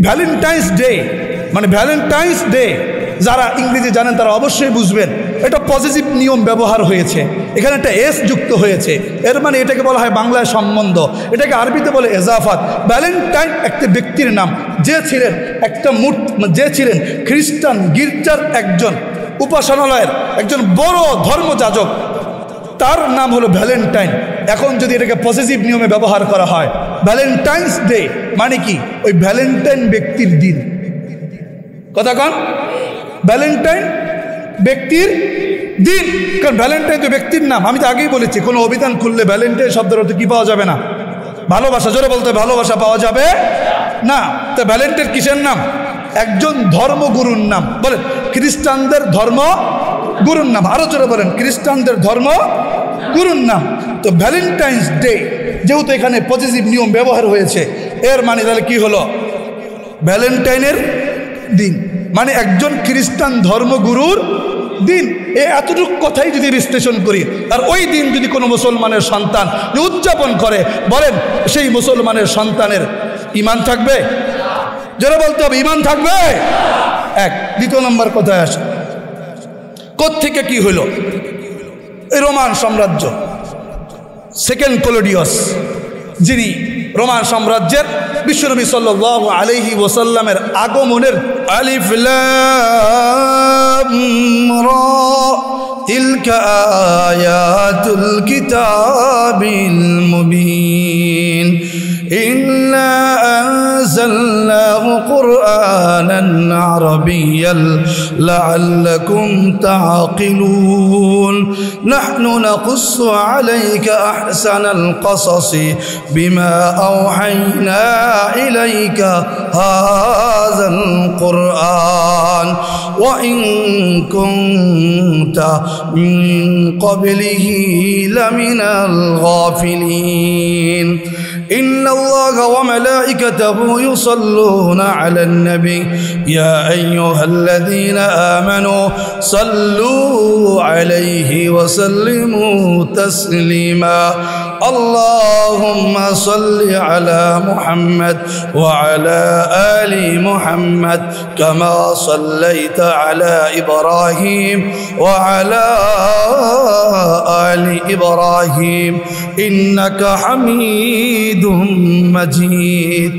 Valentine's day মানে Valentine's day যারা ইংরেজি জানেন তারা অবশ্যই বুঝবেন এটা পজিটিভ নিয়ম ব্যবহার হয়েছে, এখানে একটা এস যুক্ত হয়েছে, এর মানে এটাকে বলা হয় বাংলায় সম্বন্ধ, এটাকে আরবিতে বলে এজাফাত। ভ্যালেন্টাইন একটা ব্যক্তির নাম, যে ছিলেন খ্রিস্টান গির্জার একজন উপাসনালয়ের একজন বড় ধর্মযাজক, তার নাম হলো ভ্যালেন্টাইন। এখন যদি এটাকে পজিটিভ নিয়মে ব্যবহার করা হয়, ভ্যালেন্টাইন্স ডে মানে কি ওই ভ্যালেন্টাইন ব্যক্তির দিন। কথা কন, ভ্যালেন্টাইন ব্যক্তির দিন, কারণ ভ্যালেন্টাইন তো ব্যক্তির নাম। আমি তো আগেই বলেছি কোনো অভিধান খুললে ভ্যালেন্টাইন শব্দের অর্থ কি পাওয়া যাবে না? ভালোবাসা। জোরে বলতে ভালোবাসা পাওয়া যাবে না। তো ভ্যালেন্টাইন কিসের নাম? একজন ধর্মগুরুর নাম। বলেন খ্রিস্টানদের ধর্মগুরুর নাম। আরো জোরে বলেন খ্রিস্টানদের ধর্মগুরুর নাম। তো ভ্যালেন্টাইন্স ডে যেহেতু এখানে পজিটিভ নিয়ম ব্যবহার হয়েছে, এর মানে তাহলে কি হলো? ভ্যালেন্টাইনের দিন মানে একজন খ্রিস্টান ধর্মগুরুর দিন। এতটুকু কথাই যদি বিশ্লেষণ করি, আর ওই দিন যদি কোনো মুসলমানের সন্তান উদযাপন করে, বলেন সেই মুসলমানের সন্তানের ঈমান থাকবে? যারা বলতে হবে ঈমান থাকবে। এক। দ্বিতীয় নম্বর কথায় আসে, কোত্থেকে কি হইল? এই রোমান সাম্রাজ্য, সেকেন্ড ক্লডিয়াস, যিনি রোমান সাম্রাজ্যের বিশ্বনবী সাল্লাল্লাহু আলাইহি ওয়াসাল্লামের আগমনের আলিফ লাম রা তিলকা আয়াতুল কিতাবিল মুবিন ইন্না আনজালনাহু কুরআনান আরাবিয়্যান লাআল্লাকুম তাআকিলুন নাহনু নাকুসসু আলাইকা আহসানাল কসাসি বিমা আওহাইনা ইলাইকা হাযাল কুরআন ওয়া ইন কুনতা মিন ক্বাবলিহি লামিনাল গাফিলিন إن الله وملائكته يصلون على النبي يا أيها الذين آمنوا صلوا عليه وسلموا تسليما اللهم صل على محمد وعلى آل محمد كما صليت على إبراهيم وعلى آل إبراهيم إنك حميد مجيد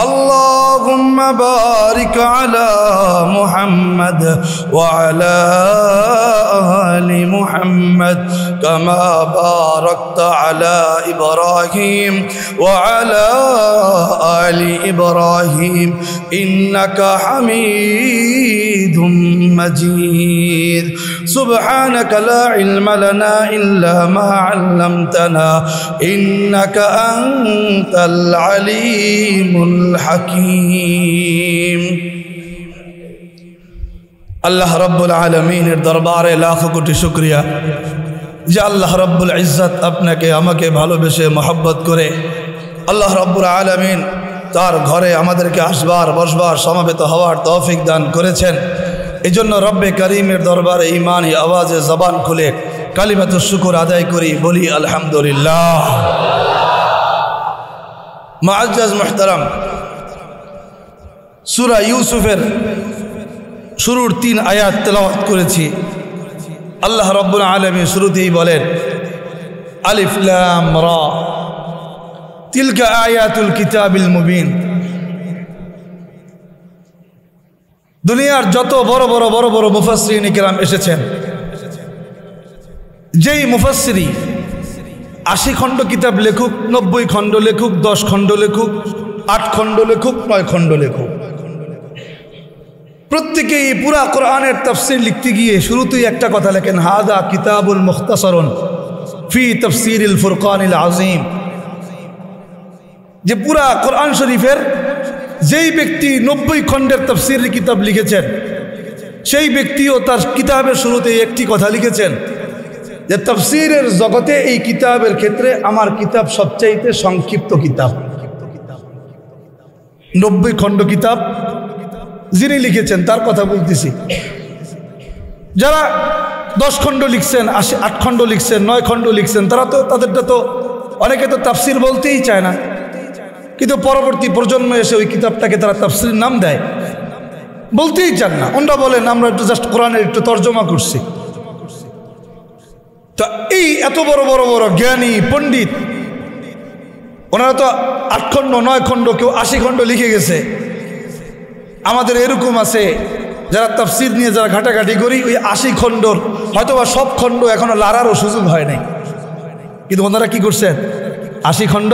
اللهم بارك على محمد وعلى آل محمد كما باركت على إبراهيم وعلى آل إبراهيم إنك حميد مجيد سبحانك لا علم لنا إلا ما علمتنا إنك أنت العليم الحكيم আল্লাহ রব্বুল আলামিনের দরবারে লাখো কোটি শুকরিয়া যে আল্লাহ রব্বুল ইজ্জত আপনাকে আমাকে ভালোবেসে মহব্বত করে আল্লাহ রব্বুল আলামিন তার ঘরে আমাদেরকে আসবার বসবার সমবেত হওয়ার তৌফিক দান করেছেন। এই জন্য রব্বে করিমের দরবারে ঈমানি আওয়াজে জবান খুলে কালিমাতুশ শুকর আদায় করি, বলি আলহামদুলিল্লাহ। মুআজ্জাজ মুহতারাম, সূরা ইউসুফের শুরুর 3 আয়াত তেলাওয়াত করেছি। আল্লাহ রাব্বুল আলামিন শুরুতেই বলেন আলিফ লাম রা তিলকা আয়াতুল কিতাবিল মুবিন। দুনিয়ার যত বড় বড় মুফাসসিরিন কিরাম এসেছেন, যেই মুফাসসিরি 80 খণ্ড কিতাব লেখুক, 90 খণ্ড লেখুক, 10 খণ্ড লেখুক, 8 খণ্ড লেখুক, 9 খণ্ড লেখুক, প্রত্যেকেই পুরা কোরআনের তাফসীর লিখতে গিয়ে শুরুতেই একটা কথা লেখেন, হাদা কিতাবুল মুখতাসারুন ফি তাফসীরিল ফুরকানিল আযীম। যে পুরা কোরআন শরীফের যেই ব্যক্তি 90 খণ্ডের তাফসীরের কিতাব লিখেছেন, সেই ব্যক্তিও তার কিতাবের শুরুতে একটি কথা লিখেছেন যে তাফসীরের জগতে এই কিতাবের ক্ষেত্রে আমার কিতাব সবচাইতে সংক্ষিপ্ত কিতাব। 90 খণ্ড কিতাব যিনি লিখেছেন তার কথা বলতেছি। যারা 10 খণ্ড লিখছেন, 8 খণ্ড লিখছেন, 9 খণ্ড লিখছেন, তারা তো তাদেরটা তো অনেকে তো তাফসীর বলতেই চায় না। কিন্তু পরবর্তী প্রজন্ম এসে ওই কিতাবটাকে তারা তাফসীরের নাম দেয়, বলতেই চান না। ওনারা বলেন আমরা একটু জাস্ট কোরআনের একটু তর্জমা করছি। তো এই এত বড় বড় বড় জ্ঞানী পণ্ডিত, ওনারা তো 8 খণ্ড 9 খণ্ড, কেউ 80 খণ্ড লিখে গেছে। আমাদের এরকম আছে যারা তাফসীর নিয়ে যারা ঘাটাঘাটি করি, ওই 80 খণ্ডর হয়তোবা সব খণ্ড এখনো লাড়ারও সুযোগ হয় নাই, কিন্তু ওনারা কি করছেন 80 খণ্ড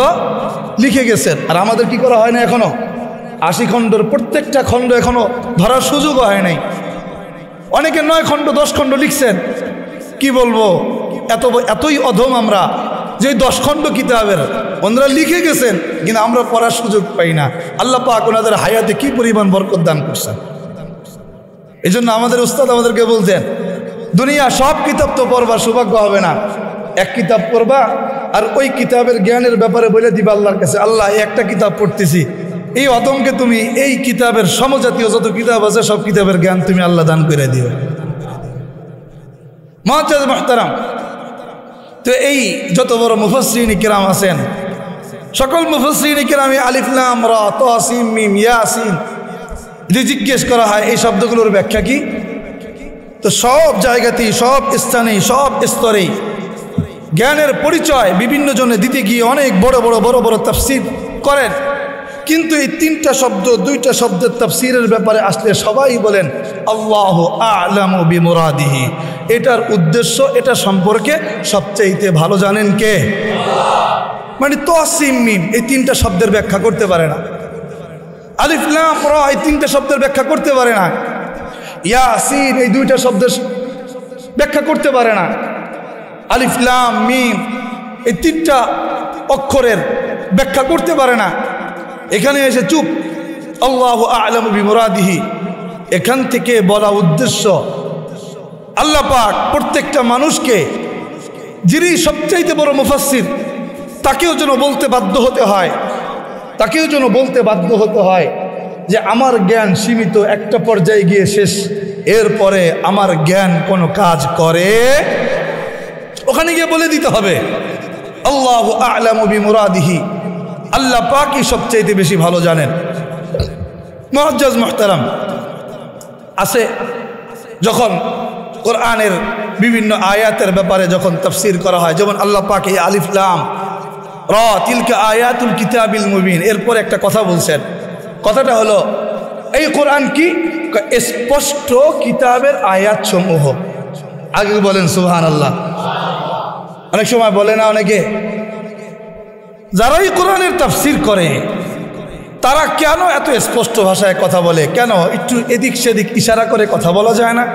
লিখে গেছেন। আর আমাদের কি করা হয় না, এখনো 80 খণ্ডর প্রত্যেকটা খণ্ড এখনো ধরার সুযোগও হয় নাই। অনেকে 9 খণ্ড 10 খণ্ড লিখছেন। কি বলবো, এতই অধম আমরা যে 10 খণ্ড কিতাবের ওনারা লিখে গেছেন, কিন্তু আমরা পড়ার সুযোগ পাই না। আল্লাহ পাক ওনাদের হায়াতে কি পরিমাণ বরকত দান করছেন। এই জন্য আমাদের উস্তাদ আমাদেরকে বলতেন, দুনিয়া সব কিতাব তো পড়বার সৌভাগ্য হবে না, এক কিতাব পড়বা আর ওই কিতাবের জ্ঞানের ব্যাপারে বলে দিবা আল্লাহর কাছে, আল্লাহ একটা কিতাব পড়তেছি, এই অদমকে তুমি এই কিতাবের সমজাতীয় যত কিতাব আছে সব কিতাবের জ্ঞান তুমি আল্লাহ দান করে দিও। মুআজ্জাজ মুহতারাম, তো এই যত বড় মুফাসসিরিন কিরাম আছেন, সকল মুফাসসিরিন কিরামে আলিফ লাম রা তা সিন মিম ইয়াসিন যদি জিজ্ঞেস করা হয় এই শব্দগুলোর ব্যাখ্যা কি, তো সব জায়গাতেই সব স্থানেই সব স্তরেই জ্ঞানের পরিচয় বিভিন্ন জনে দিতে গিয়ে অনেক বড় বড় বড় বড় তাফসীর করেন। কিন্তু এই 3টা শব্দ 2টা শব্দের তাফসীরের ব্যাপারে আসলে সবাই বলেন আল্লাহু আ'লামু বিমুরাদিহি, এটার উদ্দেশ্য এটা সম্পর্কে সবচাইতে ভালো জানেন কে? মানে তাসিম মিম এই 3টা শব্দের ব্যাখ্যা করতে পারে না, আলিফ লাম রা এই 3টা শব্দের ব্যাখ্যা করতে পারে না, ইয়াসিন এই 2টা শব্দের ব্যাখ্যা করতে পারে না, আলিফ লাম মিম এই 3টা অক্ষরের ব্যাখ্যা করতে পারে না। এখানে এসে চুপ, আল্লাহু আ'লামু বিমুরাদিহি, এখান থেকে বলা উদ্দেশ্য আল্লাহ পাক প্রত্যেকটা মানুষকে, যিনি সবচাইতে বড় মুফাসসির, তাকেও যেন বলতে বাধ্য হতে হয়, তাকেও যেন বলতে বাধ্য হতে হয় যে আমার জ্ঞান সীমিত, একটা পর্যায়ে গিয়ে শেষ, এরপরে আমার জ্ঞান কোনো কাজ করে, ওখানে গিয়ে বলে দিতে হবে আল্লাহু আ'লামু বিমুরাদিহি, আল্লাহ পাকই সবচাইতে বেশি ভালো জানেন। মুআজ্জাজ মুহতারাম, আছে যখন কোরআনের বিভিন্ন আয়াতের ব্যাপারে যখন তাফসীর করা হয়, যেমন আল্লাহ পাক এই আলিফ লাম রা তিলকা আয়াতুল কিতাবিল মুবিন, এরপর একটা কথা বলছেন, কথাটা হলো এই কোরআন কি স্পষ্ট কিতাবের আয়াত সমূহ। আগে বলেন সুবহানাল্লাহ। অনেক সময় বলে না অনেকে, যারাই কোরআনের তাফসীর করে তারা কেন এত স্পষ্ট ভাষায় কথা বলে, কেন একটু এদিক সেদিক ইশারা করে কথা বলা যায় না?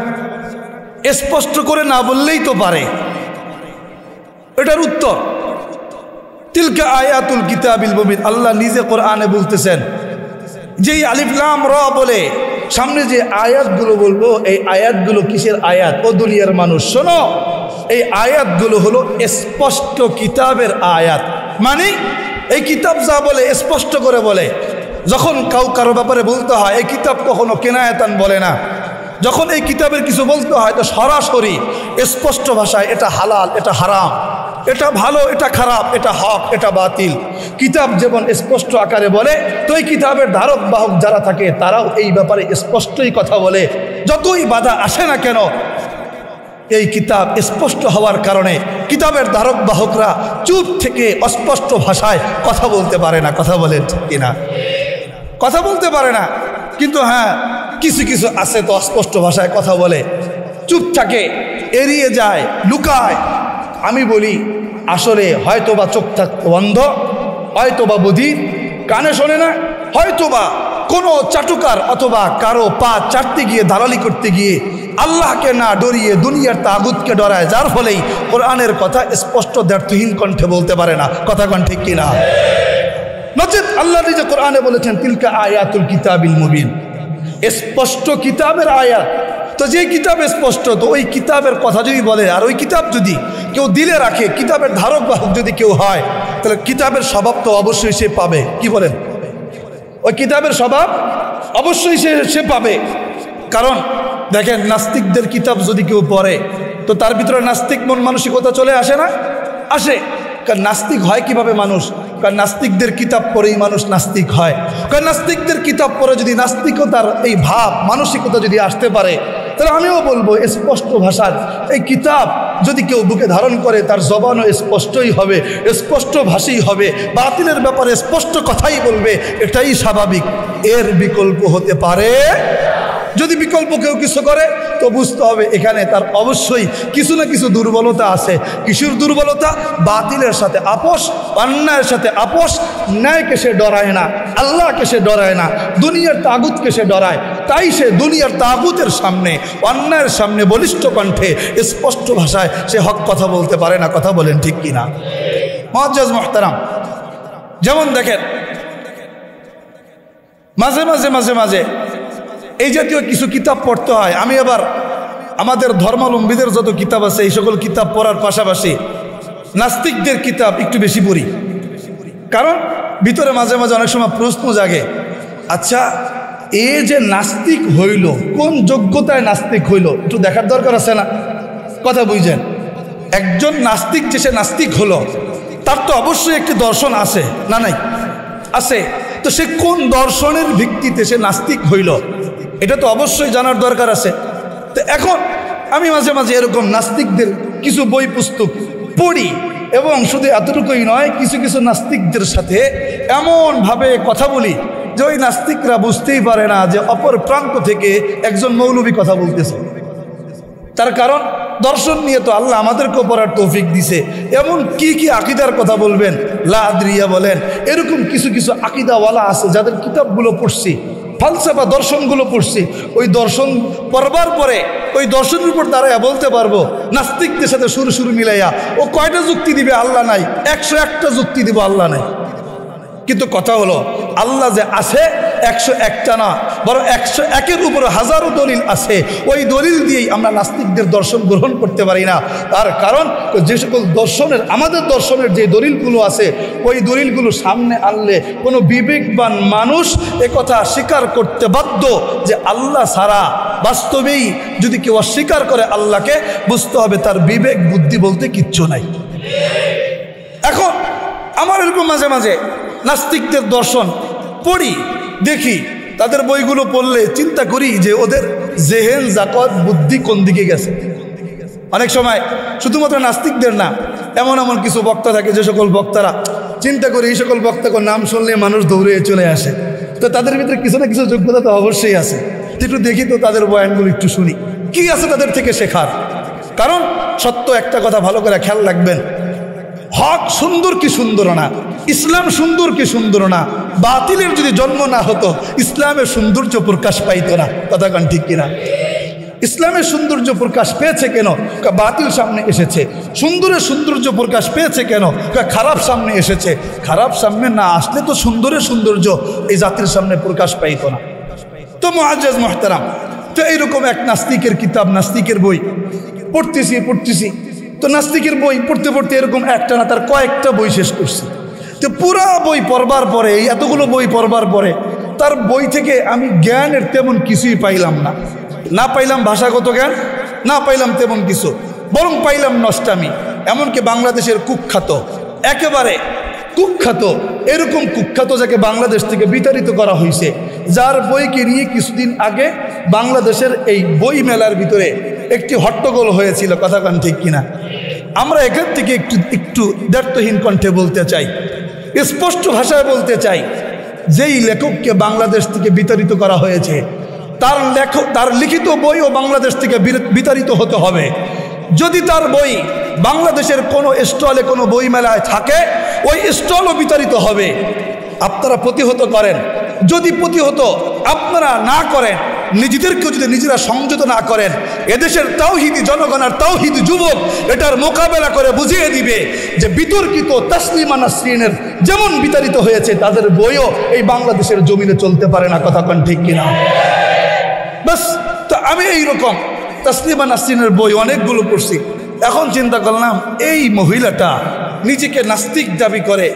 স্পষ্ট করে না বললেই তো পারে। এটার উত্তর তিলকা আয়াতুল কিতাবিল মুবিন, আল্লাহ নিজে কোরআনে বলতেছেন যেই আলিফ লাম রা বলে সামনে যে আয়াতগুলো বলবো, এই আয়াতগুলো কিসের আয়াত? ও দুনিয়ার মানুষ শোনো, এই আয়াতগুলো হলো স্পষ্ট কিতাবের আয়াত। মানে এই কিতাব যা বলে স্পষ্ট করে বলে। যখন কারো ব্যাপারে বলতে হয়, এই কিতাব কখনো কেনায়াতান বলে না। যখন এই কিতাবের কিছু বলতে হয় তো সরাসরি স্পষ্ট ভাষায় এটা হালাল, এটা হারাম, এটা ভালো, এটা খারাপ, এটা হক, এটা বাতিল। কিতাব যেমন স্পষ্ট আকারে বলে, তো এই কিতাবের ধারক বাহক যারা থাকে তারাও এই ব্যাপারে স্পষ্টই কথা বলে। যতই বাধা আসে না কেন, এই কিতাব স্পষ্ট হওয়ার কারণে কিতাবের ধারক বাহকরা চুপ থেকে অস্পষ্ট ভাষায় কথা বলতে পারে না। কথা বলেন ঠিক কিনা? কথা বলতে পারে না। কিন্তু হ্যাঁ, কিছু কিছু আছে তো অস্পষ্ট ভাষায় কথা বলে, চুপ থাকে, এড়িয়ে যায়, লুকায়। আমি বলি আসলে হয়তোবা চোখ থাকতো অন্ধ, হয়তোবা বধির, কানে শোনে না, হয়তোবা কোনো চাটুকার অথবা কারো পা চাটতে গিয়ে দালালি করতে গিয়ে আল্লাহকে না ডরিয়ে দুনিয়ার তাগুতকে ডরায়, যার ফলেই কোরআনের কথা স্পষ্ট দ্ব্যর্থহীন কণ্ঠে বলতে পারে না। কথা কন ঠিক কিনা? নচেত আল্লাহ নিজে কোরআনে বলেছেন তিলকা আয়াতুল কিতাবিল মুবিন, স্পষ্ট কিতাবের আয়াত। তো যে কিতাব স্পষ্ট, তো ওই কিতাবের কথা যদি বলে আর ওই কিতাব যদি কেউ দিলে রাখে, কিতাবের ধারক বাহক যদি কেউ হয়, তাহলে কিতাবের স্বভাব তো অবশ্যই সে পাবে। কি বলেন? ওই কিতাবের স্বভাব অবশ্যই সে পাবে। কারণ দেখেন, নাস্তিকদের কিতাব যদি কেউ পড়ে তো তার ভিতরে নাস্তিক মন মানসিকতা চলে আসে না? আসে। কারণ নাস্তিক হয় কিভাবে মানুষ? কারণ নাস্তিকদের কিতাব পড়েই মানুষ নাস্তিক হয়। কারণ নাস্তিকদের কিতাব পড়ে যদি নাস্তিকতার এই ভাব মানসিকতা যদি আসতে পারে, তাহলে আমিও বলবো স্পষ্ট ভাষার এই কিতাব যদি কেউ বুকে ধারণ করে তার জবানও স্পষ্টই হবে, স্পষ্ট ভাষাই হবে, বাতিলের ব্যাপারে স্পষ্ট কথাই বলবে, এটাই স্বাভাবিক। এর বিকল্প হতে পারে? যদি বিকল্প কেউ কিছু করে তো বুঝতে হবে এখানে তার অবশ্যই কিছু না কিছু দুর্বলতা আছে। কিসের দুর্বলতা? বাতিলের সাথে আপোষ, অন্যায়ের সাথে আপোষ। ন্যায়কে সে ডরায় না, আল্লাহকে সে ডরায় না, দুনিয়ার তাগুতকে সে ডরায়। তাই সে দুনিয়ার তাগুতের সামনে, অন্যায়ের সামনে বলিষ্ঠ কণ্ঠে স্পষ্ট ভাষায় সে হক কথা বলতে পারে না। কথা বলেন ঠিক কিনা? মুআজ্জাজ মুহতারাম, যেমন দেখেন মাঝে মাঝে মাঝে মাঝে এই জাতীয় কিছু কিতাব পড়তে হয়। আমি আবার আমাদের ধর্মাবলম্বীদের যত কিতাব আছে এই সকল কিতাব পড়ার পাশাপাশি নাস্তিকদের কিতাব একটু বেশি পড়ি। কারণ ভিতরে মাঝে মাঝে অনেক সময় প্রশ্ন জাগে, আচ্ছা এ যে নাস্তিক হইল, কোন যোগ্যতায় নাস্তিক হইল একটু দেখার দরকার আছে না? কথা বুঝছেন? একজন নাস্তিক যে সে নাস্তিক হলো তার তো অবশ্যই একটি দর্শন আছে না? নাই? আছে। তো সে কোন দর্শনের ভিত্তিতে সে নাস্তিক হইল এটা তো অবশ্যই জানার দরকার আছে। তো এখন আমি মাঝে মাঝে এরকম নাস্তিকদের কিছু বই পুস্তক পড়ি, এবং শুধু এতটুকুই নয়, কিছু কিছু নাস্তিকদের সাথে এমনভাবে কথা বলি যে ওই নাস্তিকরা বুঝতেই পারে না যে অপর প্রান্ত থেকে একজন মৌলবী কথা বলতেছে। তার কারণ দর্শন নিয়ে তো আল্লাহ আমাদেরকেও পড়ার তৌফিক দিছে। এমন কি কি আকিদার কথা বলবেন, লা আদরিয়া বলেন, এরকম কিছু কিছু আকিদাওয়ালা আছে যাদের কিতাবগুলো পড়ছি, ফালসাফা দর্শনগুলো পড়ছি। ওই দর্শন পড়বার পরে ওই দর্শনের উপর দাঁড়াইয়া বলতে পারবো নাস্তিকদের সাথে শুরু শুরু মিলাইয়া ও কয়টা যুক্তি দিবে? আল্লাহ নাই। 101টা যুক্তি দিব, আল্লাহ নাই। কিন্তু কথা হলো আল্লাহ যে আছে 101টা না, বরং 101-এর উপরে হাজারো দলিল আছে। ওই দলিল দিয়েই আমরা নাস্তিকদের দর্শন গ্রহণ করতে পারি না। তার কারণ যে সকল দর্শনের, আমাদের দর্শনের যে দলিলগুলো আছে ওই দলিলগুলো সামনে আনলে কোনো বিবেকবান মানুষ একথা স্বীকার করতে বাধ্য যে আল্লাহ ছাড়া বাস্তবেই যদি কেউ অস্বীকার করে আল্লাহকে, বুঝতে হবে তার বিবেক বুদ্ধি বলতে কিচ্ছু নাই। এখন আমার এরকম মাঝে মাঝে নাস্তিকদের দর্শন পড়ি, দেখি তাদের বইগুলো পড়লে চিন্তা করি যে ওদের জেহেন জাকত বুদ্ধি কোন দিকে গেছে। অনেক সময় শুধুমাত্র নাস্তিকদের না, এমন এমন কিছু বক্তা থাকে যে সকল বক্তারা চিন্তা করি এই সকল বক্তাকে নাম শুনলে মানুষ দৌড়ে চলে আসে। তো তাদের ভিতরে কিছু না কিছু যোগ্যতা তো অবশ্যই আছে। একটু দেখি তো তাদের বয়ানগুলো একটু শুনি, কি আছে তাদের থেকে শেখার। কারণ সত্য একটা কথা ভালো করে খেয়াল রাখবেন, হক সুন্দর কি সুন্দর না, ইসলাম সুন্দর কি সুন্দর না, বাতিলের যদি জন্ম না হতো ইসলামের সৌন্দর্য প্রকাশ পাইত না। কথা কান ঠিক কিনা? ইসলামের সৌন্দর্য প্রকাশ পেয়েছে কেন? বাতিল সামনে এসেছে। সুন্দরের সৌন্দর্য প্রকাশ পেয়েছে কেন? খারাপ সামনে এসেছে। খারাপ সামনে না আসলে তো সুন্দরের সৌন্দর্য এই জাতির সামনে প্রকাশ পাইত না। তো মুআজ্জাজ মুহতারাম, তো এইরকম এক নাস্তিকের কিতাব, নাস্তিকের বই পড়তেছি। তো নাস্তিকের বই পড়তে পড়তে এরকম একটা না তার কয়েকটা বই শেষ করছি। তো পুরা বই পড়বার পরে, এই এতগুলো বই পড়বার পরে তার বই থেকে আমি জ্ঞানের তেমন কিছুই পাইলাম না। না পাইলাম ভাষাগত জ্ঞান, না পাইলাম তেমন কিছু, বরং পাইলাম নষ্টামি। এমনকি বাংলাদেশের কুখ্যাত, একেবারে কুখ্যাত, এরকম কুখ্যাত যাকে বাংলাদেশ থেকে বিতাড়িত করা হয়েছে, যার বইকে নিয়ে কিছুদিন আগে বাংলাদেশের এই বই মেলার ভিতরে একটি হট্টগোল হয়েছিল। কথা কান ঠিক কিনা? আমরা এখান থেকে একটু দ্ব্যর্থহীন কণ্ঠে বলতে চাই, স্পষ্ট ভাষায় বলতে চাই, যেই লেখককে বাংলাদেশ থেকে বিতাড়িত করা হয়েছে তার লিখিত বইও বাংলাদেশ থেকে বিতাড়িত হতে হবে। যদি তার বই বাংলাদেশের কোনো স্টলে, কোনো বই মেলায় থাকে, ওই স্টলও বিতাড়িত হবে। আপনারা প্রতিহত করেন। যদি প্রতিহত আপনারা না করেন, নিজেদেরকেও যদি নিজেরা সংযত না করেন, এদেশের তাওহীদি জনগণ আর তাওহীদি যুবক এটার মোকাবেলা করে বুঝিয়ে দিবে যে বিতর্কিত তাসলিমা নাসরিনের যেমন বিতাড়িত হয়েছে, তাদের বইও এই বাংলাদেশের জমিনে চলতে পারে না। কথা কোন ঠিক কিনা? বাস, তো আমি এইরকম তাসলিমা নাসরিনের বই অনেকগুলো পড়ছি। এখন চিন্তা করলাম, এই মহিলাটা নিজেকে নাস্তিক দাবি করে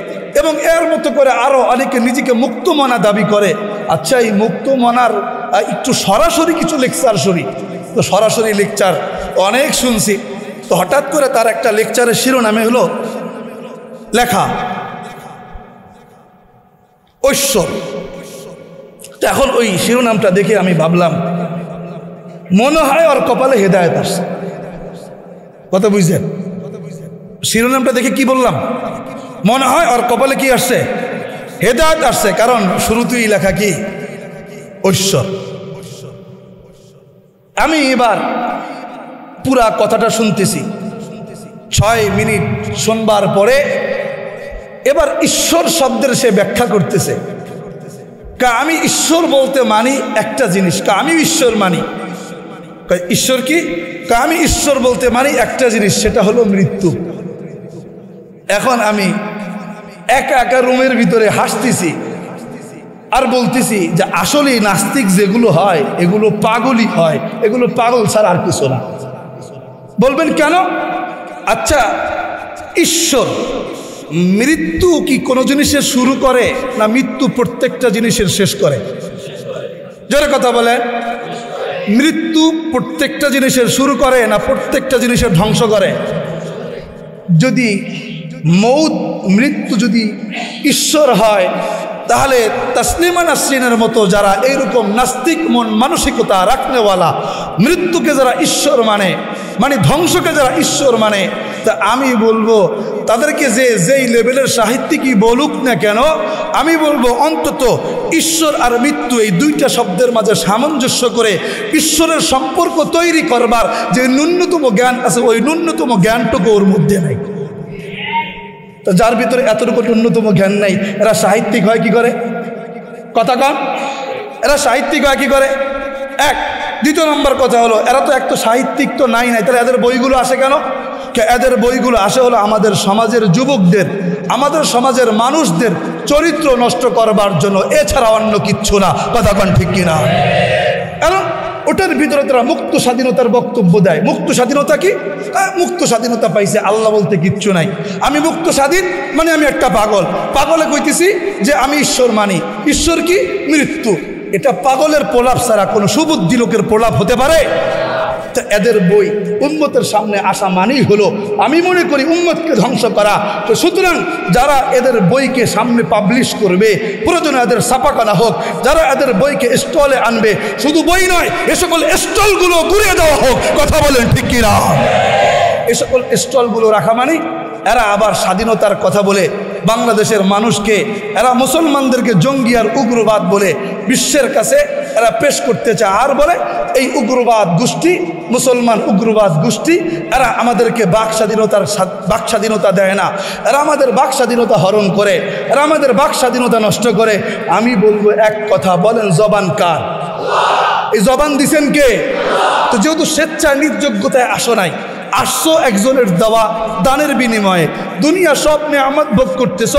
এবং এর মতো করে আরো অনেকে নিজেকে মুক্তমনা দাবি করে। আচ্ছা, এই মুক্তমনার একটু সরাসরি কিছু লেকচার শুনি। তো সরাসরি লেকচার অনেক শুনছি। তো হঠাৎ করে তার একটা লেকচারের শিরোনামে হলো লেখা ঐশ্বর। এখন ওই শিরোনামটা দেখে আমি ভাবলাম মনে হয় ওর কপালে হেদায়েত আসছে। কথা বুঝছেন? শিরোনামটা দেখে কি বললাম? মনে হয় ওর কপালে কি আসছে? হেদায়েত আসছে। কারণ শুরুতেই লেখা কি? ঐশ্বর। আমি এবার পুরা কথাটা শুনতেছি, 6 মিনিট শুনবার পরে এবার ঈশ্বর শব্দের সে ব্যাখ্যা করতেছে। আমি ঈশ্বর বলতে মানি একটা জিনিস, আমি ঈশ্বর মানি। ঈশ্বর কি? আমি ঈশ্বর বলতে মানি একটা জিনিস, সেটা হলো মৃত্যু। এখন আমি একা একা রুমের ভিতরে হাসতেছি আর বলতেছি যে আসলে নাস্তিক যেগুলো হয় এগুলো পাগলই হয়, এগুলো পাগল ছাড়া আর কিছু না। বলবেন কেন? আচ্ছা, ঈশ্বর মৃত্যু কি কোনো জিনিসের শুরু করে, না মৃত্যু প্রত্যেকটা জিনিসের শেষ করে? জোরে কথা বলেন। মৃত্যু প্রত্যেকটা জিনিসের শুরু করে না প্রত্যেকটা জিনিসের ধ্বংস করে? যদি মৃত্যু যদি ঈশ্বর হয় তাহলে তাসলিমা নাসরিনের মতো যারা এইরকম নাস্তিক মন মানসিকতা রাখনেওয়ালা, মৃত্যুকে যারা ঈশ্বর মানে ধ্বংসকে যারা ঈশ্বর মানে, তা আমি বলবো তাদেরকে যেই লেভেলের সাহিত্যিকই বলুক না কেন, আমি বলবো অন্তত ঈশ্বর আর মৃত্যু এই দুইটা শব্দের মাঝে সামঞ্জস্য করে ঈশ্বরের সম্পর্ক তৈরি করবার যে ন্যূনতম জ্ঞান আছে, ওই ন্যূনতম জ্ঞানটুকু ওর মধ্যে নাই। তো যার ভিতরে এতটুকু ন্যূনতম জ্ঞান নাই, এরা সাহিত্যিক হয় কি করে? কথা কন, এরা সাহিত্যিক হয় কি করে? এক। দ্বিতীয় নম্বর কথা হলো, এরা তো এক তো সাহিত্যিক তো নাই, তাহলে এদের বইগুলো আসে কেন? এদের বইগুলো আসে হলো আমাদের সমাজের যুবকদের, আমাদের সমাজের মানুষদের চরিত্র নষ্ট করবার জন্য, এছাড়া অন্য কিচ্ছু না। কথা কন ঠিক কিনা? কারণ ওটার ভিতরে তারা মুক্ত স্বাধীনতার বক্তব্য দেয়। মুক্ত স্বাধীনতা কি? মুক্ত স্বাধীনতা পাইছে, আল্লাহ বলতে কিচ্ছু নাই। আমি মুক্ত স্বাধীন মানে আমি একটা পাগল। পাগলে কইতেছি যে আমি ঈশ্বর মানি। ঈশ্বর কি? মৃত্যু। এটা পাগলের প্রলাপ ছাড়া কোনো সুবুদ্ধি লোকের প্রলাপ হতে পারে? তো এদের বই উম্মতের সামনে আসা মানেই হলো, আমি মনে করি, উম্মতকে ধ্বংস করা। তো সুতরাং যারা এদের বইকে সামনে পাবলিশ করবে, প্রয়োজনে এদের ছাপা করা হোক। যারা এদের বইকে স্টলে আনবে, শুধু বই নয়, এ সকল স্টলগুলো ঘুরিয়ে দেওয়া হোক। কথা বলেন ঠিক কিনা? এ সকল স্টলগুলো রাখা মানে এরা আবার স্বাধীনতার কথা বলে বাংলাদেশের মানুষকে, এরা মুসলমানদেরকে জঙ্গি আর উগ্রবাদ বলে বিশ্বের কাছে এরা পেশ করতে চায়। আর বলে এই উগ্রবাদ গোষ্ঠী, মুসলমান উগ্রবাদ গোষ্ঠী, এরা আমাদেরকে বাক স্বাধীনতা দেয় না, এরা আমাদের বাক স্বাধীনতা হরণ করে, এরা আমাদের বাক স্বাধীনতা নষ্ট করে। আমি বলবো এক কথা, বলেন জবান কার? এই জবান দিছেন কে? তো যেহেতু স্বেচ্ছায় নির্যোগ্যতায় আসো নাই, আসছো একজনের দেওয়া দানের বিনিময়ে, দুনিয়া সব নেয়ামত ভোগ করতেছ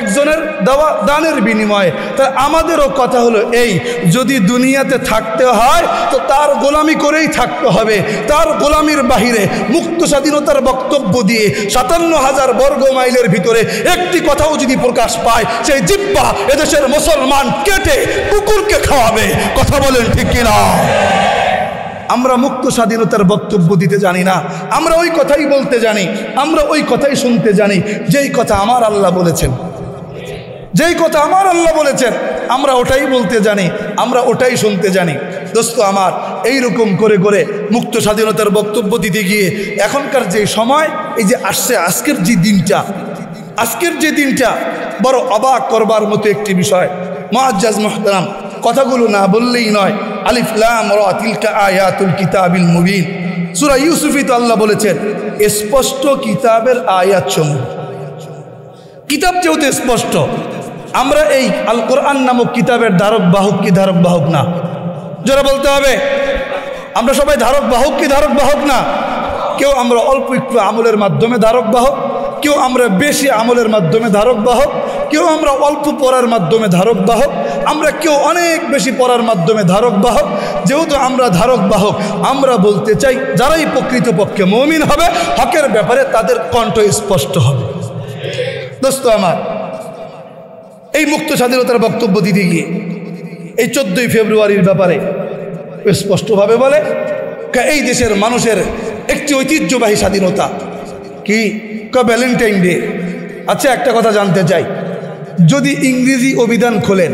একজনের দেওয়া দানের বিনিময়ে। তা আমাদেরও কথা হলো এই, যদি দুনিয়াতে থাকতে হয় তো তার গোলামি করেই থাকতে হবে। তার গোলামির বাহিরে মুক্ত স্বাধীনতার বক্তব্য দিয়ে 57,000 বর্গ মাইলের ভিতরে একটি কথাও যদি প্রকাশ পায়, সেই জিহ্বা এদেশের মুসলমান কেটে কুকুরকে খাওয়াবে। কথা বলেন ঠিক কিনা? আমরা মুক্ত স্বাধীনতার বক্তব্য দিতে জানি না, আমরা ওই কথাই বলতে জানি, আমরা ওই কথাই শুনতে জানি যেই কথা আমার আল্লাহ বলেছেন। যেই কথা আমার আল্লাহ বলেছেন আমরা ওটাই বলতে জানি, আমরা ওটাই শুনতে জানি। দোস্ত আমার, এইরকম করে করে মুক্ত স্বাধীনতার বক্তব্য দিতে গিয়ে এখনকার যে সময়, এই যে আসছে আজকের যে দিনটা বড় অবাক করবার মতো একটি বিষয়। মুআজ্জাজ মুহতারাম, কথাগুলো না বললেই নয়। আলিফ লাম রা তিলকা আয়াতুল কিতাবিল মুবিন। সূরা ইউসুফে তো আল্লাহ বলেছেন স্পষ্ট কিতাবের আয়াত সমূহ। কিতাব যেহেতু স্পষ্ট, আমরা এই আল কোরআন নামক কিতাবের ধারক বাহক কি ধারক বাহক না? যারা বলতে হবে, আমরা সবাই ধারক বাহক কি ধারক বাহক না? কেউ আমরা অল্প একটু আমলের মাধ্যমে ধারক বাহক, কেউ আমরা বেশি আমলের মাধ্যমে ধারক বাহক, কেউ আমরা অল্প পড়ার মাধ্যমে ধারক বাহক, আমরা কেউ অনেক বেশি পড়ার মাধ্যমে ধারক বাহক। যেহেতু আমরা ধারক বাহক, আমরা বলতে চাই যারাই প্রকৃতপক্ষে মুমিন হবে, হকের ব্যাপারে তাদের কণ্ঠ স্পষ্ট হবে। দোস্ত আমার, এই মুক্ত স্বাধীনতার বক্তব্য দিতে গিয়ে এই 14ই ফেব্রুয়ারির ব্যাপারে স্পষ্টভাবে বলে, এই দেশের মানুষের একটি ঐতিহ্যবাহী স্বাধীনতা কি? Valentine day. আচ্ছা, একটা কথা জানতে চাই, যদি ইংরেজি অভিধান খোলেন,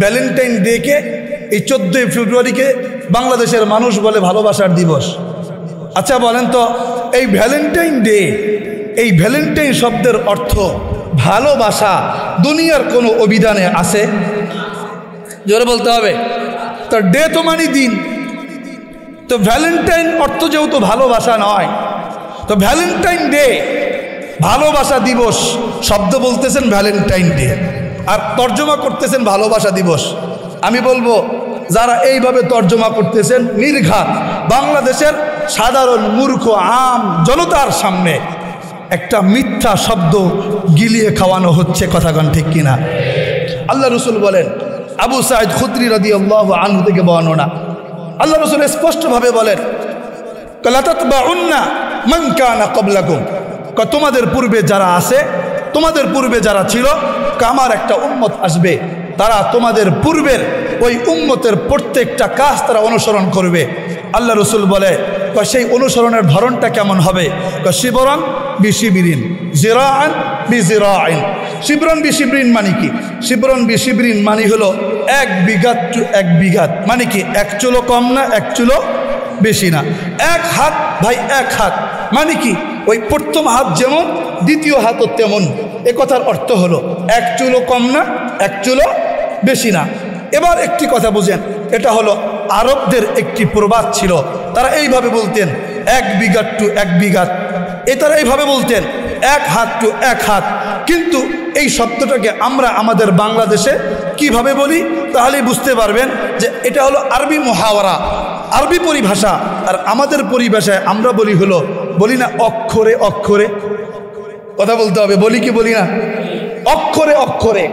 ভ্যালেন্টাইন ডেকে এই 14 ফেব্রুয়ারিকে বাংলাদেশের মানুষ বলে ভালোবাসার দিবস। আচ্ছা বলেন তো, এই ভ্যালেন্টাইন ডে, এই ভ্যালেন্টাইন শব্দের অর্থ ভালোবাসা দুনিয়ার কোনো অভিধানে আছে? জোরে বলতে হবে। তো ডে তো মানে দিন, তো ভ্যালেন্টাইন অর্থ যেহেতু ভালোবাসা নয়, তো ভ্যালেন্টাইন ডে ভালোবাসা দিবস শব্দ বলতেছেন ভ্যালেন্টাইন ডে, আর তর্জমা করতেছেন ভালোবাসা দিবস। আমি বলবো যারা এইভাবে তর্জমা করতেছেন নির্ঘাত বাংলাদেশের সাধারণ মূর্খ আম জনতার সামনে একটা মিথ্যা শব্দ গিলিয়ে খাওয়ানো হচ্ছে। কথাগণ ঠিক কিনা? আল্লাহ রসুল বলেন, আবু সাঈদ খুদরি রাদিয়াল্লাহু আনহু থেকে বর্ণনা, আল্লাহ রসুল স্পষ্টভাবে বলেন, লা তাতবাউন্না মান কানা ক্বাবলাকুম, তোমাদের পূর্বে যারা আছে, তোমাদের পূর্বে যারা ছিল, আমার একটা উম্মত আসবে, তারা তোমাদের পূর্বের ওই উম্মতের প্রত্যেকটা কাজ তারা অনুসরণ করবে। আল্লাহ রসুল বলে, সেই অনুসরণের ধরনটা কেমন হবে? শিবরান বিশিবরিন, জিরাআন বিজিরাইন। শিবরান বিশিবরিন মানে কি? শিবরান বিশিবরিন মানে হলো 1 বিঘা টু 1 বিঘা, মানে কি 1 চুলো কম না 1 চুলো বেশি না। 1 হাত ভাই 1 হাত মানে কি ওই প্রথম হাত যেমন দ্বিতীয় হাতও তেমন। এ কথার অর্থ হলো 1 চুলো কম না 1 চুলো বেশি না। এবার একটি কথা বুঝেন, এটা হলো আরবদের একটি প্রবাদ ছিল, তারা এইভাবে বলতেন 1 বিঘা টু 1 বিঘা, তারা এইভাবে বলতেন 1 হাত টু 1 হাত। কিন্তু এই শব্দটাকে আমরা আমাদের বাংলাদেশে কিভাবে বলি তাহলেই বুঝতে পারবেন যে এটা হলো আরবি মুহাওয়ারা, আরবি পরিভাষা। আর আমাদের পরিভাষায় আমরা বলি না অক্ষরে অক্ষরে। কথা বলতে হবে, বলি কি বলি না? অক্ষরে অক্ষরে।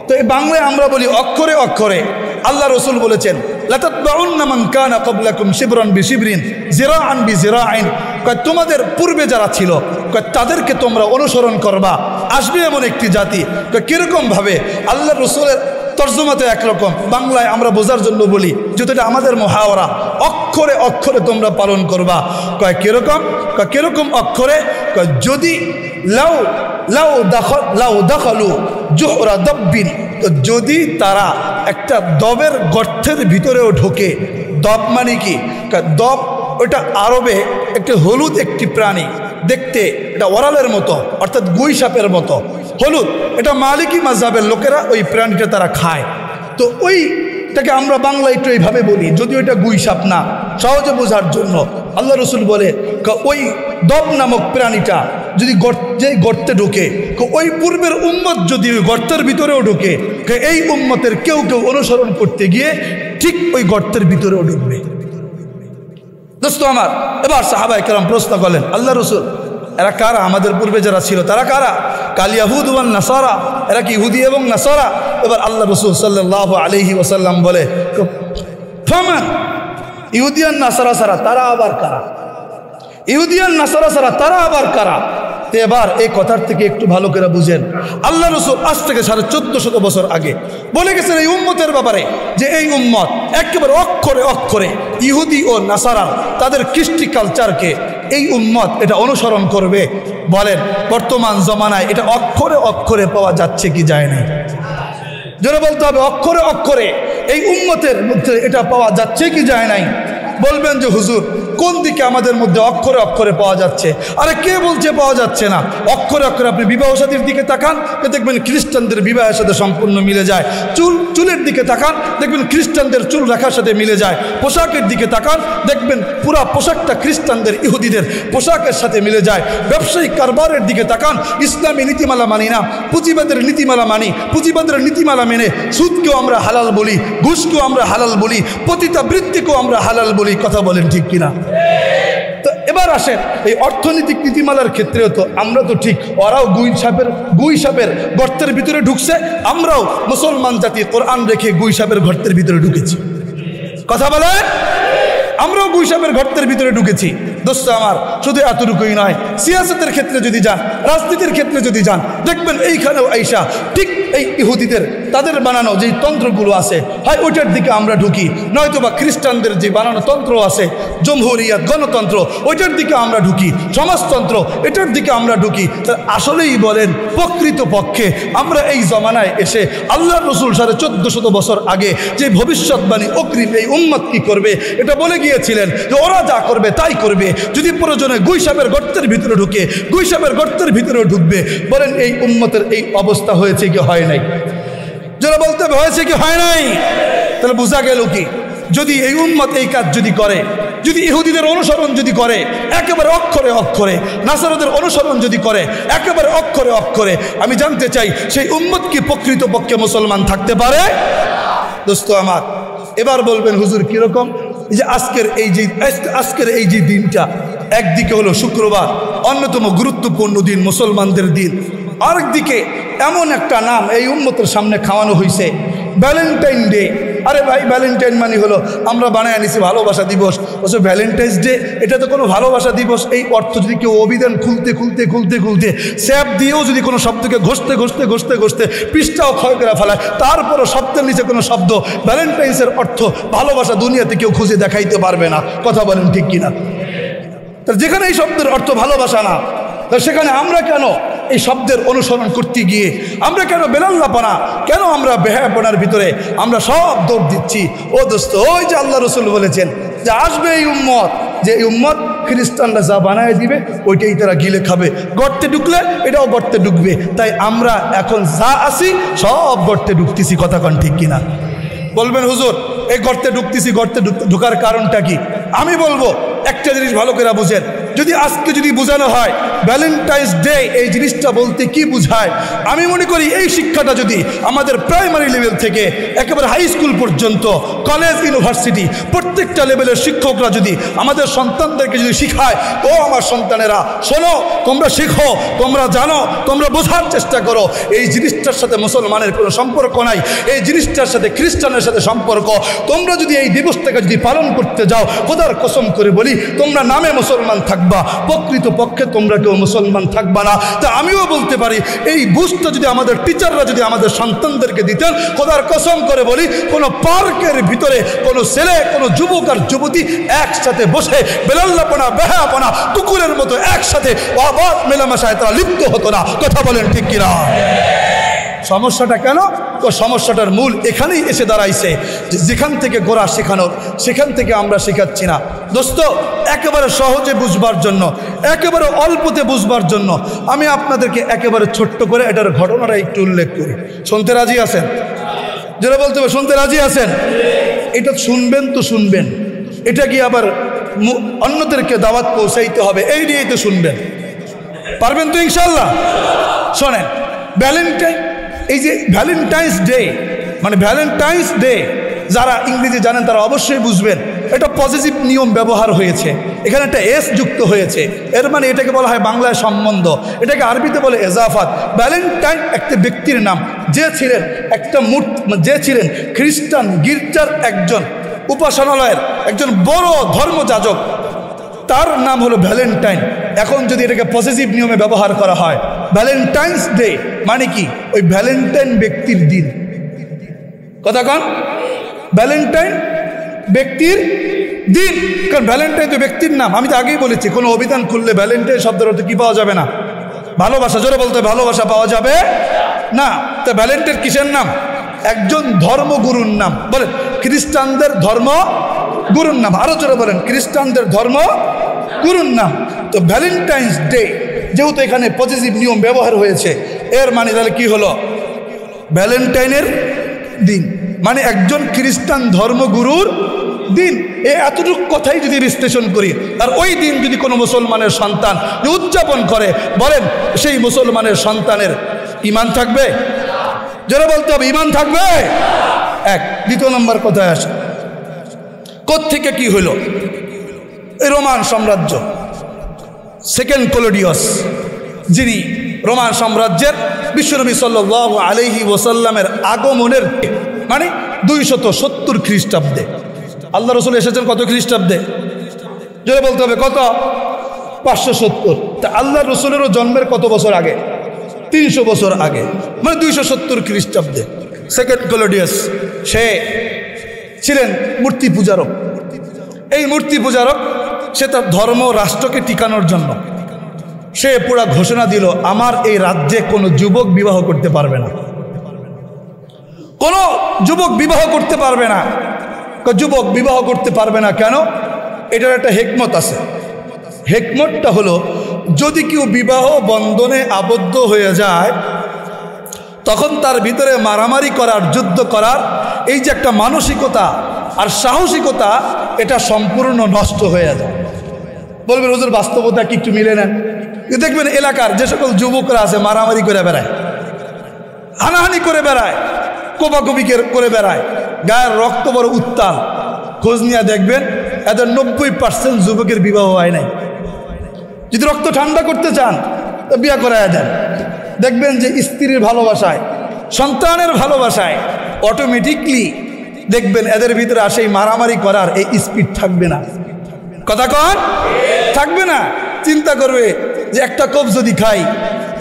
তো এই বাংলায় আমরা বলি অক্ষরে অক্ষরে। আল্লাহ রসুল বলেছেন, লা তাতবাউন্না মান কানা ক্বাবলাকুম শিবরান বিশিবরিন জিরাআন বিজিরাইন, তোমাদের পূর্বে যারা ছিল তাদেরকে তোমরা অনুসরণ করবা। আসবে এমন একটি জাতি, কিরকম ভাবে? আল্লাহ রসুলের তর্জমাতে একরকম, বাংলায় আমরা বোঝার জন্য বলি যেহেতু এটা আমাদের মুহাওয়ারা, অক্ষরে অক্ষরে তোমরা পালন করবা। কিরকম? কিরকম অক্ষরে? যদি লাউ দাখালু জুহরা দাব্বিন, যদি তারা একটা দবের গর্তের ভিতরেও ঢোকে। দব মানে কি? দব ওটা আরবে একটি হলুদ একটি প্রাণী, দেখতে এটা ওরালের মতো, অর্থাৎ গুই সাপের মতো হলুদ। এটা মালিকি মাযহাবের লোকেরা ওই প্রাণীটা তারা খায়। তো ওইটাকে আমরা বাংলা একটু এইভাবে বলি, যদিও এটা গুই সাপ না, সহজে বোঝার জন্য। আল্লাহ রসুল বলে ওই দব নামক প্রাণীটা যদি যেই গর্তে ঢোকে, ওই পূর্বের উম্মত যদি ওই গর্তের ভিতরেও ঢোকে, এই উম্মতের কেউ কেউ অনুসরণ করতে গিয়ে ঠিক ওই গর্তের ভিতরেও ঢুকবে। দোস্ত আমার, এবার সাহাবায়ে কেরাম প্রশ্ন করলেন, আল্লাহ রসুল এরা কারা? আমাদের পূর্বে যারা ছিল তারা কারা? কাল ইয়াহুদ ওয়ান নাসারা, এরা কি ইহুদি এবং নাসারা? এবার আল্লাহ রসুল সাল্লাল্লাহু আলাইহি ওয়াসাল্লাম বলে, ফামান, ইহুদিয়ান নাসারা ছাড়া তারা আবার কারা? ইহুদিয়ান নাসারা ছাড়া তারা আবার কারা? তো এবার এই কথার থেকে একটু ভালো করে বুঝেন, আল্লাহ রসুল আজ থেকে 1450 বছর আগে বলে গেছেন এই উম্মতের ব্যাপারে যে এই উম্মত একেবারে অক্ষরে অক্ষরে ইহুদি ও নাসারা তাদের কৃষ্টি কালচারকে এই উম্মত এটা অনুসরণ করবে। বলেন বর্তমান জমানায় এটা অক্ষরে অক্ষরে পাওয়া যাচ্ছে কি যায় না? জোরে বলতে হবে, অক্ষরে অক্ষরে এই উম্মতের মধ্যে এটা পাওয়া যাচ্ছে কি যায় নাই? বলবেন যে হুজুর কোন দিকে আমাদের মধ্যে অক্ষরে অক্ষরে পাওয়া যাচ্ছে? আরে কে বলছে পাওয়া যাচ্ছে না? অক্ষরে অক্ষরে আপনি বিবাহ সাথীর দিকে তাকান, দেখবেন খ্রিস্টানদের বিবাহের সাথে সম্পূর্ণ মিলে যায়। চুলের দিকে তাকান, দেখবেন খ্রিস্টানদের চুল রাখার সাথে মিলে যায়। পোশাকের দিকে তাকান, দেখবেন পুরা পোশাকটা খ্রিস্টানদের ইহুদিদের পোশাকের সাথে মিলে যায়। ব্যবসায়িক কারবারের দিকে তাকান, ইসলামী নীতিমালা মানি না, পুঁজিবাদের নীতিমালা মানি, পুঁজিবাদের নীতিমালা মেনে সুদকেও আমরা হালাল বলি, ঘুষকেও আমরা হালাল বলি, পতিতাবৃত্তিকেও আমরা হালাল বলি। কথা বলেন ঠিক কিনা? তো এবার আসেন এই অর্থনৈতিক নীতিমালার ক্ষেত্রেও তো আমরা তো ঠিক, ওরাও গুই সাপের গর্তের ভিতরে ঢুকছে, আমরাও মুসলমান জাতি কোরআন রেখে গুই সাপের গর্তের ভিতরে ঢুকেছি। কথা বলেন, আমরাও গুই সাপের গর্তের ভিতরে ঢুকেছি। দোস্ত আমার, শুধু এতটুকুই নয়, সিয়াসতের ক্ষেত্রে যদি যান, রাজনীতির ক্ষেত্রে যদি যান, দেখবেন এইখানেও আইসা ঠিক এই ইহুদিদের তাদের বানানো যে তন্ত্রগুলো আছে, হয় ওইটার দিকে আমরা ঢুকি, নয়তোবা খ্রিস্টানদের যে বানানো তন্ত্র আছে, জমহুরিয়াত, গণতন্ত্র, ওইটার দিকে আমরা ঢুকি, সমাজতন্ত্র, এটার দিকে আমরা ঢুকি। আসলেই বলেন, প্রকৃত পক্ষে আমরা এই জমানায় এসে আল্লাহর রসুল 1450 বছর আগে যে ভবিষ্যৎবাণী অগ্রিম এই উম্মত কি করবে এটা বলে গিয়েছিলেন যে ওরা যা করবে তাই করবে, যদি প্রয়োজনে গুইসাবের গর্তের ভিতরে ঢুকে গুইসাবের গর্তের ভিতরে ঢুকবে। বলেন এই উম্মতের এই অবস্থা হয়েছে কি হয় নাই? যারা বলতে হয়েছে কি হয় নাই? তাহলে বোঝা গেল কি, যদি এই উম্মত এই কাজ যদি করে, যদি ইহুদিদের অনুসরণ যদি করে একেবারে অক্ষরে অক্ষরে, নাসারাদের অনুসরণ যদি করে একেবারে অক্ষরে অক্ষরে, আমি জানতে চাই সেই উম্মত কি প্রকৃতপক্ষে মুসলমান থাকতে পারে? দোস্ত আমার, এবার বলবেন হুজুর কিরকম? যে আজকের এই যে দিনটা, একদিকে হলো শুক্রবার, অন্যতম গুরুত্বপূর্ণ দিন, মুসলমানদের দিন, আরেকদিকে এমন একটা নাম এই উম্মতের সামনে খাওয়ানো হয়েছে, ভ্যালেন্টাইন ডে। আরে ভাই, ভ্যালেন্টাইন মানে হলো আমরা বানায় আনিছি ভালোবাসা দিবস, অথচ ভ্যালেন্টাইন্স ডে এটা তো কোনো ভালোবাসা দিবস এই অর্থ যদি কেউ অভিধান খুলতে খুলতে খুলতে খুলতে স্যাপ দিয়েও যদি কোনো শব্দকে ঘষতে ঘষতে ঘষতে ঘষতে পৃষ্ঠাও ক্ষয় করে ফেলায়, তারপরও শব্দের নিচে কোনো শব্দ ভ্যালেন্টাইন্সের অর্থ ভালোবাসা দুনিয়াতে কেউ খুঁজে দেখাইতে পারবে না। কথা বলেন ঠিক কিনা? যেখানে এই শব্দের অর্থ ভালোবাসা না, সেখানে আমরা কেন এই শব্দের অনুসরণ করতে গিয়ে আমরা কেন বেলাল্লাপনা, কেন আমরা বেহায়াপনার ভিতরে আমরা সব দৌড় দিচ্ছি? ও দোস্ত, ওই যে আল্লাহ রসুল বলেছেন যে আসবে এই উম্মত, যে এই উম্মত খ্রিস্টানরা যা বানায় দিবে ওইটাই তারা গিলে খাবে, গর্তে ঢুকলে এটাও গর্তে ঢুকবে। তাই আমরা এখন যা আসি সব গর্তে ঢুকতেছি। কথা কন ঠিক কিনা? বলবেন হুজুর এই গর্তে ঢুকতেছি, গর্তে ঢুকার কারণটা কি? আমি বলবো একটা জিনিস ভালো করে বুঝেন। যদি আজকে যদি বোঝানো হয় ভ্যালেন্টাইন্স ডে এই জিনিসটা বলতে কি বোঝায়, আমি মনে করি এই শিক্ষাটা যদি আমাদের প্রাইমারি লেভেল থেকে একেবারে হাই স্কুল পর্যন্ত, কলেজ, ইউনিভার্সিটি, প্রত্যেকটা লেভেলের শিক্ষকরা যদি আমাদের সন্তানদেরকে যদি শিখায়, ও আমার সন্তানেরা শোনো, তোমরা শিখো, তোমরা জানো, তোমরা বোঝার চেষ্টা করো, এই জিনিসটার সাথে মুসলমানের কোনো সম্পর্ক নাই, এই জিনিসটার সাথে খ্রিস্টানের সাথে সম্পর্ক। তোমরা যদি এই দিবসটাকে যদি পালন করতে যাও, খোদার কসম করে বলি তোমরা নামে মুসলমান থাকবা, প্রকৃত পক্ষে তোমরা কেউ মুসলমান থাকবা না। তা আমিও বলতে পারি এই বুঝটা যদি আমাদের টিচাররা যদি আমাদের সন্তানদেরকে দিতেন, খোদার কসম করে বলি কোনো পার্কের ভিতরে কোনো ছেলে, কোনো যুবক আর যুবতী একসাথে বসে বেলাল্লাপনা, বেহায়াপনা, কুকুরের মতো একসাথে আবাদ মেলামেশায় তারা লিপ্ত হতো না। কথা বলেন ঠিক কিনা? সমস্যাটা কেন? তো সমস্যাটার মূল এখানেই এসে দাঁড়াইছে, যেখান থেকে গোড়া শেখানোর, সেখান থেকে আমরা শেখাচ্ছি না। দোস্ত, একেবারে সহজে বুঝবার জন্য, একেবারে অল্পতে বুঝবার জন্য আমি আপনাদেরকে একেবারে ছোট্ট করে এটার ঘটনাটা একটু উল্লেখ করি। শুনতে রাজি আছেন? যারা বলতে হবে শুনতে রাজি আছেন? এটা শুনবেন তো শুনবেন, এটা কি আবার অন্যদেরকে দাওয়াত পৌঁছাইতে হবে, এই নিয়েই তো শুনবেন। পারবেন তো ইনশাল্লাহ? শোনেন, এই যে ভ্যালেন্টাইন্স ডে, মানে ভ্যালেন্টাইন্স ডে যারা ইংরেজি জানেন তারা অবশ্যই বুঝবেন, এটা পজিটিভ নিয়ম ব্যবহার হয়েছে, এখানে একটা এস যুক্ত হয়েছে, এর মানে এটাকে বলা হয় বাংলায় সম্বন্ধ, এটাকে আরবিতে বলে এজাফাত। ভ্যালেন্টাইন একটা ব্যক্তির নাম, যে ছিলেন খ্রিস্টান গির্জার একজন উপাসনালয়ের একজন বড় ধর্মযাজক, তার নাম হলো ভ্যালেন্টাইন। এখন যদি এটাকে পজিটিভ নিয়মে ব্যবহার করা হয়, ভ্যালেন্টাইন্স ডে মানে কি? ওই ভ্যালেন্টাইন ব্যক্তির দিন। কথা কন, ভ্যালেন্টাইন ব্যক্তির দিন, কারণ ভ্যালেন্টাইন তো ব্যক্তির নাম। আমি তো আগেই বলেছি কোনো অভিধান খুললে ভ্যালেন্টাইন শব্দের অর্থ কি পাওয়া যাবে না? ভালোবাসা। জোরে বলতে ভালোবাসা পাওয়া যাবে না। তা ভ্যালেন্টাইন কিসের নাম? একজন ধর্মগুরুর নাম। বলেন খ্রিস্টানদের ধর্মগুরুর নাম। আরো জোরে বলেন খ্রিস্টানদের ধর্মগুরুর নাম। তো ভ্যালেন্টাইন্স ডে যেহেতু এখানে পজিটিভ নিয়ম ব্যবহার হয়েছে, এর মানে তাহলে কি হলো? ভ্যালেন্টাইনের দিন মানে একজন খ্রিস্টান ধর্মগুরুর দিন। এতটুকু কথাই যদি বিশ্লেষণ করি, আর ওই দিন যদি কোনো মুসলমানের সন্তান উদযাপন করে, বলেন সেই মুসলমানের সন্তানের ঈমান থাকবে? যারা বলতে হবে ঈমান থাকবে। এক। দ্বিতীয় নম্বর কথায় আসে, কোত্থেকে কি হইল? এই রোমান সাম্রাজ্য, সেকেন্ড ক্লোডিয়াস, যিনি রোমান সাম্রাজ্যের বিশ্বনবী সাল্লাল্লাহু আলাইহি ওয়াসাল্লামের আগমনের মানে 270 খ্রিস্টাব্দে। আল্লাহ রসুল এসেছেন কত খ্রিস্টাব্দে? যেটা বলতে হবে কত? 570। তা আল্লাহ রসুলেরও জন্মের কত বছর আগে? 300 বছর আগে, মানে 270 খ্রিস্টাব্দে সেকেন্ড ক্লডিয়াস সে ছিলেন মূর্তি পূজারক। এই মূর্তি পূজারক সে তার ধর্ম রাষ্ট্রকে টিকানোর জন্য সে পুরা ঘোষণা দিল, আমার এই রাজ্যে কোনো যুবক বিবাহ করতে পারবে না, কোনো যুবক বিবাহ করতে পারবে না। যুবক বিবাহ করতে পারবে না কেন? এটার একটা হিকমত আছে। হিকমতটা হলো, যদি কেউ বিবাহ বন্ধনে আবদ্ধ হয়ে যায় তখন তার ভিতরে মারামারি করার, যুদ্ধ করার এই যে একটা মানসিকতা আর সাহসিকতা, এটা সম্পূর্ণ নষ্ট হয়ে যায়। বলবেন হুজুর বাস্তবতা কি একটু মিলে নেন? দেখবেন এলাকার যে সকল যুবকরা আছে মারামারি করে বেড়ায়, হানাহানি করে বেড়ায়, কোপাকুপি করে বেড়ায়, গায়ের রক্ত বড় উত্তাল। খোঁজ নিয়ে দেখবেন এদের 90% যুবকের বিবাহ হয় নাই। যদি রক্ত ঠান্ডা করতে চান তো বিয়ে করায় দেন, দেখবেন যে স্ত্রীর ভালোবাসায়, সন্তানের ভালোবাসায় অটোমেটিকলি দেখবেন এদের ভিতরে আসে মারামারি করার এই স্পিড থাকবে না। কথা কন থাকবে না। চিন্তা করবে যে একটা কোপ যদি খাই,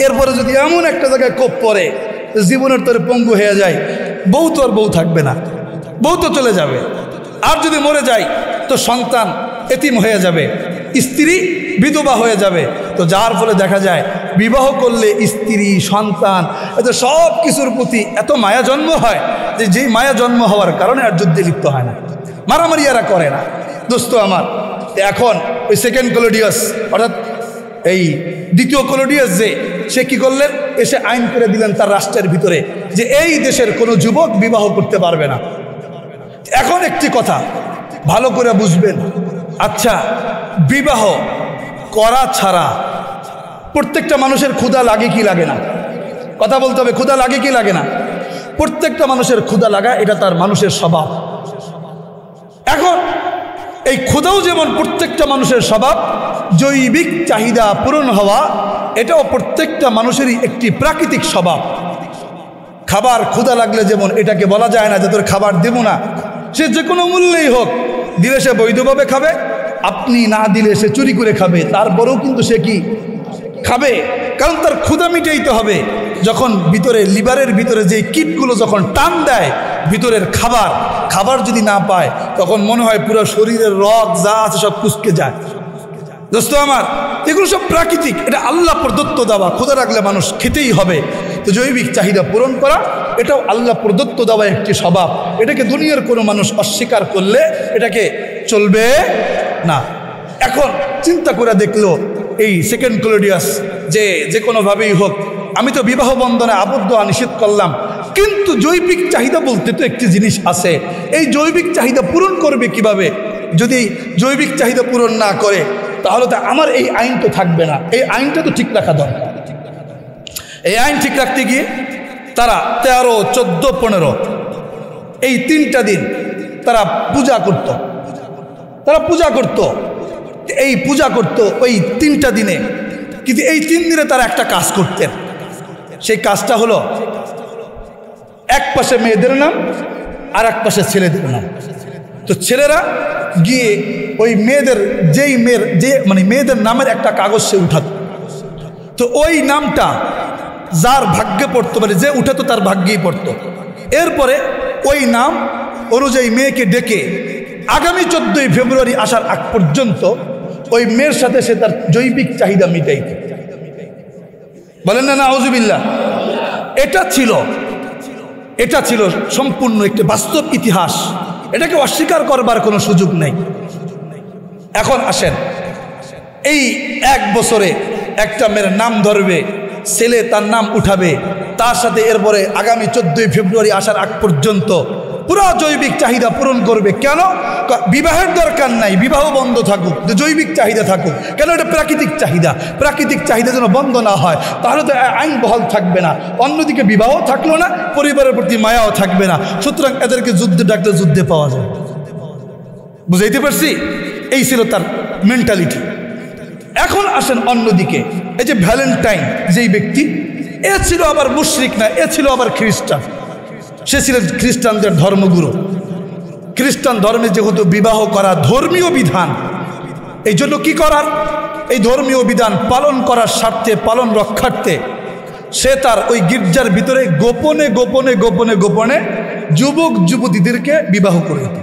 এরপরে যদি এমন একটা জায়গায় কোপ পড়ে জীবনের তোরে পঙ্গু হয়ে যায়, বউ তো আর বউ থাকবে না, বউ তো চলে যাবে। আর যদি মরে যায় তো সন্তান এতিম হয়ে যাবে, স্ত্রী বিধবা হয়ে যাবে। তো যার ফলে দেখা যায় বিবাহ করলে স্ত্রী, সন্তান, এতে সব কিছুর প্রতি এত মায়া জন্ম হয় যে যেই মায়া জন্ম হওয়ার কারণে আর যুদ্ধে লিপ্ত হয় না, মারামারি এরা করে না। দোস্ত আমার, এখন ওই সেকেন্ড ক্লডিয়াস অর্থাৎ এই দ্বিতীয় ক্লডিয়াস যে সে কি করলেন, এসে আইন করে দিলেন তার রাষ্ট্রের ভিতরে যে এই দেশের কোনো যুবক বিবাহ করতে পারবে না। এখন একটি কথা ভালো করে বুঝবেন, আচ্ছা বিবাহ করা ছাড়া প্রত্যেকটা মানুষের ক্ষুধা লাগে কি লাগে না? কথা বলতে হবে, ক্ষুধা লাগে কি লাগে না? প্রত্যেকটা মানুষের ক্ষুধা লাগা এটা তার মানুষের স্বভাব। এখন এই ক্ষুধাও যেমন প্রত্যেকটা মানুষের স্বভাব, জৈবিক চাহিদা পূরণ হওয়া এটাও প্রত্যেকটা মানুষেরই একটি প্রাকৃতিক স্বভাব। খাবার ক্ষুধা লাগলে যেমন এটাকে বলা যায় না যে তোর খাবার দেব না, সে যে কোনো মূল্যেই হোক, দিলে সে বৈধভাবে খাবে, আপনি না দিলে সে চুরি করে খাবে, তারপরেও কিন্তু সে কি খাবে, কারণ তার ক্ষুধা মিটাইতে হবে। যখন ভিতরে লিভারের ভিতরে যে কীটগুলো যখন টান দেয় ভিতরের খাবার যদি না পায় তখন মনে হয় পুরো শরীরের রগ যা আছে সব কুঁচকে যায়। দোস্ত আমার, এগুলো সব প্রাকৃতিক, এটা আল্লাহ প্রদত্ত দেওয়া। ক্ষুধা রাখলে মানুষ খেতেই হবে। তো জৈবিক চাহিদা পূরণ করা এটাও আল্লাহ প্রদত্ত দেওয়া একটি স্বভাব। এটাকে দুনিয়ার কোনো মানুষ অস্বীকার করলে এটাকে চলবে না। এখন চিন্তা করে দেখলো এই সেকেন্ড ক্লডিয়াস যে কোনোভাবেই হোক, আমি তো বিবাহ বন্ধনে আবদ্ধ নিষেধ করলাম, কিন্তু জৈবিক চাহিদা বলতে তো একটি জিনিস আছে। এই জৈবিক চাহিদা পূরণ করবে কিভাবে? যদি জৈবিক চাহিদা পূরণ না করে তাহলে তো আমার এই আইন তো থাকবে না। এই আইনটা তো ঠিক রাখা দরকার। এই আইন ঠিক রাখতে গিয়ে তারা 13, 14, 15 এই 3টা দিন তারা পূজা করত। এই পূজা করত ওই 3টা দিনে। কিন্তু এই 3 দিনে তারা একটা কাজ করতেন। সেই কাজটা হলো, এক পাশে মেয়েদের নাম আর এক পাশে ছেলেদের নাম। তো ছেলেরা গিয়ে ওই মেয়েদের মেয়েদের নামের একটা কাগজ সে উঠাত। তো ওই নামটা যার ভাগ্যে পড়তো, মানে যে উঠাতো তার ভাগ্যেই পড়তো। এরপরে ওই নাম অনুযায়ী মেয়েকে ডেকে আগামী 14 ফেব্রুয়ারি আসার আগ পর্যন্ত ওই মেয়ের সাথে সে তার জৈবিক চাহিদা মিটাইত। বলেন না নাউজুবিল্লাহ। এটা ছিল সম্পূর্ণ একটি বাস্তব ইতিহাস। এটাকে অস্বীকার করবার কোনো সুযোগ নেই। এখন আসেন, এই 1 বছরে একটা মেয়ের নাম ধরবে, ছেলে তার নাম উঠাবে, তার সাথে এরপরে আগামী 14 ফেব্রুয়ারি আসার আগ পর্যন্ত পুরো জৈবিক চাহিদা পূরণ করবে। কেন? বিবাহের দরকার নাই, বিবাহ বন্ধ থাকুক, জৈবিক চাহিদা থাকুক। কেন? এটা প্রাকৃতিক চাহিদা যেন বন্ধ না হয়, তাহলে তো আইন বহাল থাকবে না। অন্যদিকে বিবাহ থাকলো না, পরিবারের প্রতি মায়াও থাকবে না। সুতরাং এদেরকে যুদ্ধে ডাকলে যুদ্ধে পাওয়া যায়। বুঝাইতে পারছি? এই ছিল তার মেন্টালিটি। এখন আসেন অন্যদিকে, এই যে ভ্যালেন্টাইন যেই ব্যক্তি, এ ছিল আবার মুশরিক না, এ ছিল আবার খ্রিস্টান। সে ছিলেন খ্রিস্টানদের ধর্মগুরু। খ্রিস্টান ধর্মে যেহেতু বিবাহ করা ধর্মীয় বিধান, এই জন্য কি করার, এই ধর্মীয় বিধান পালন করার স্বার্থে, পালন রক্ষার্থে সে তার ওই গির্জার ভিতরে গোপনে গোপনে গোপনে গোপনে যুবক যুবতীদেরকে বিবাহ করে দিত।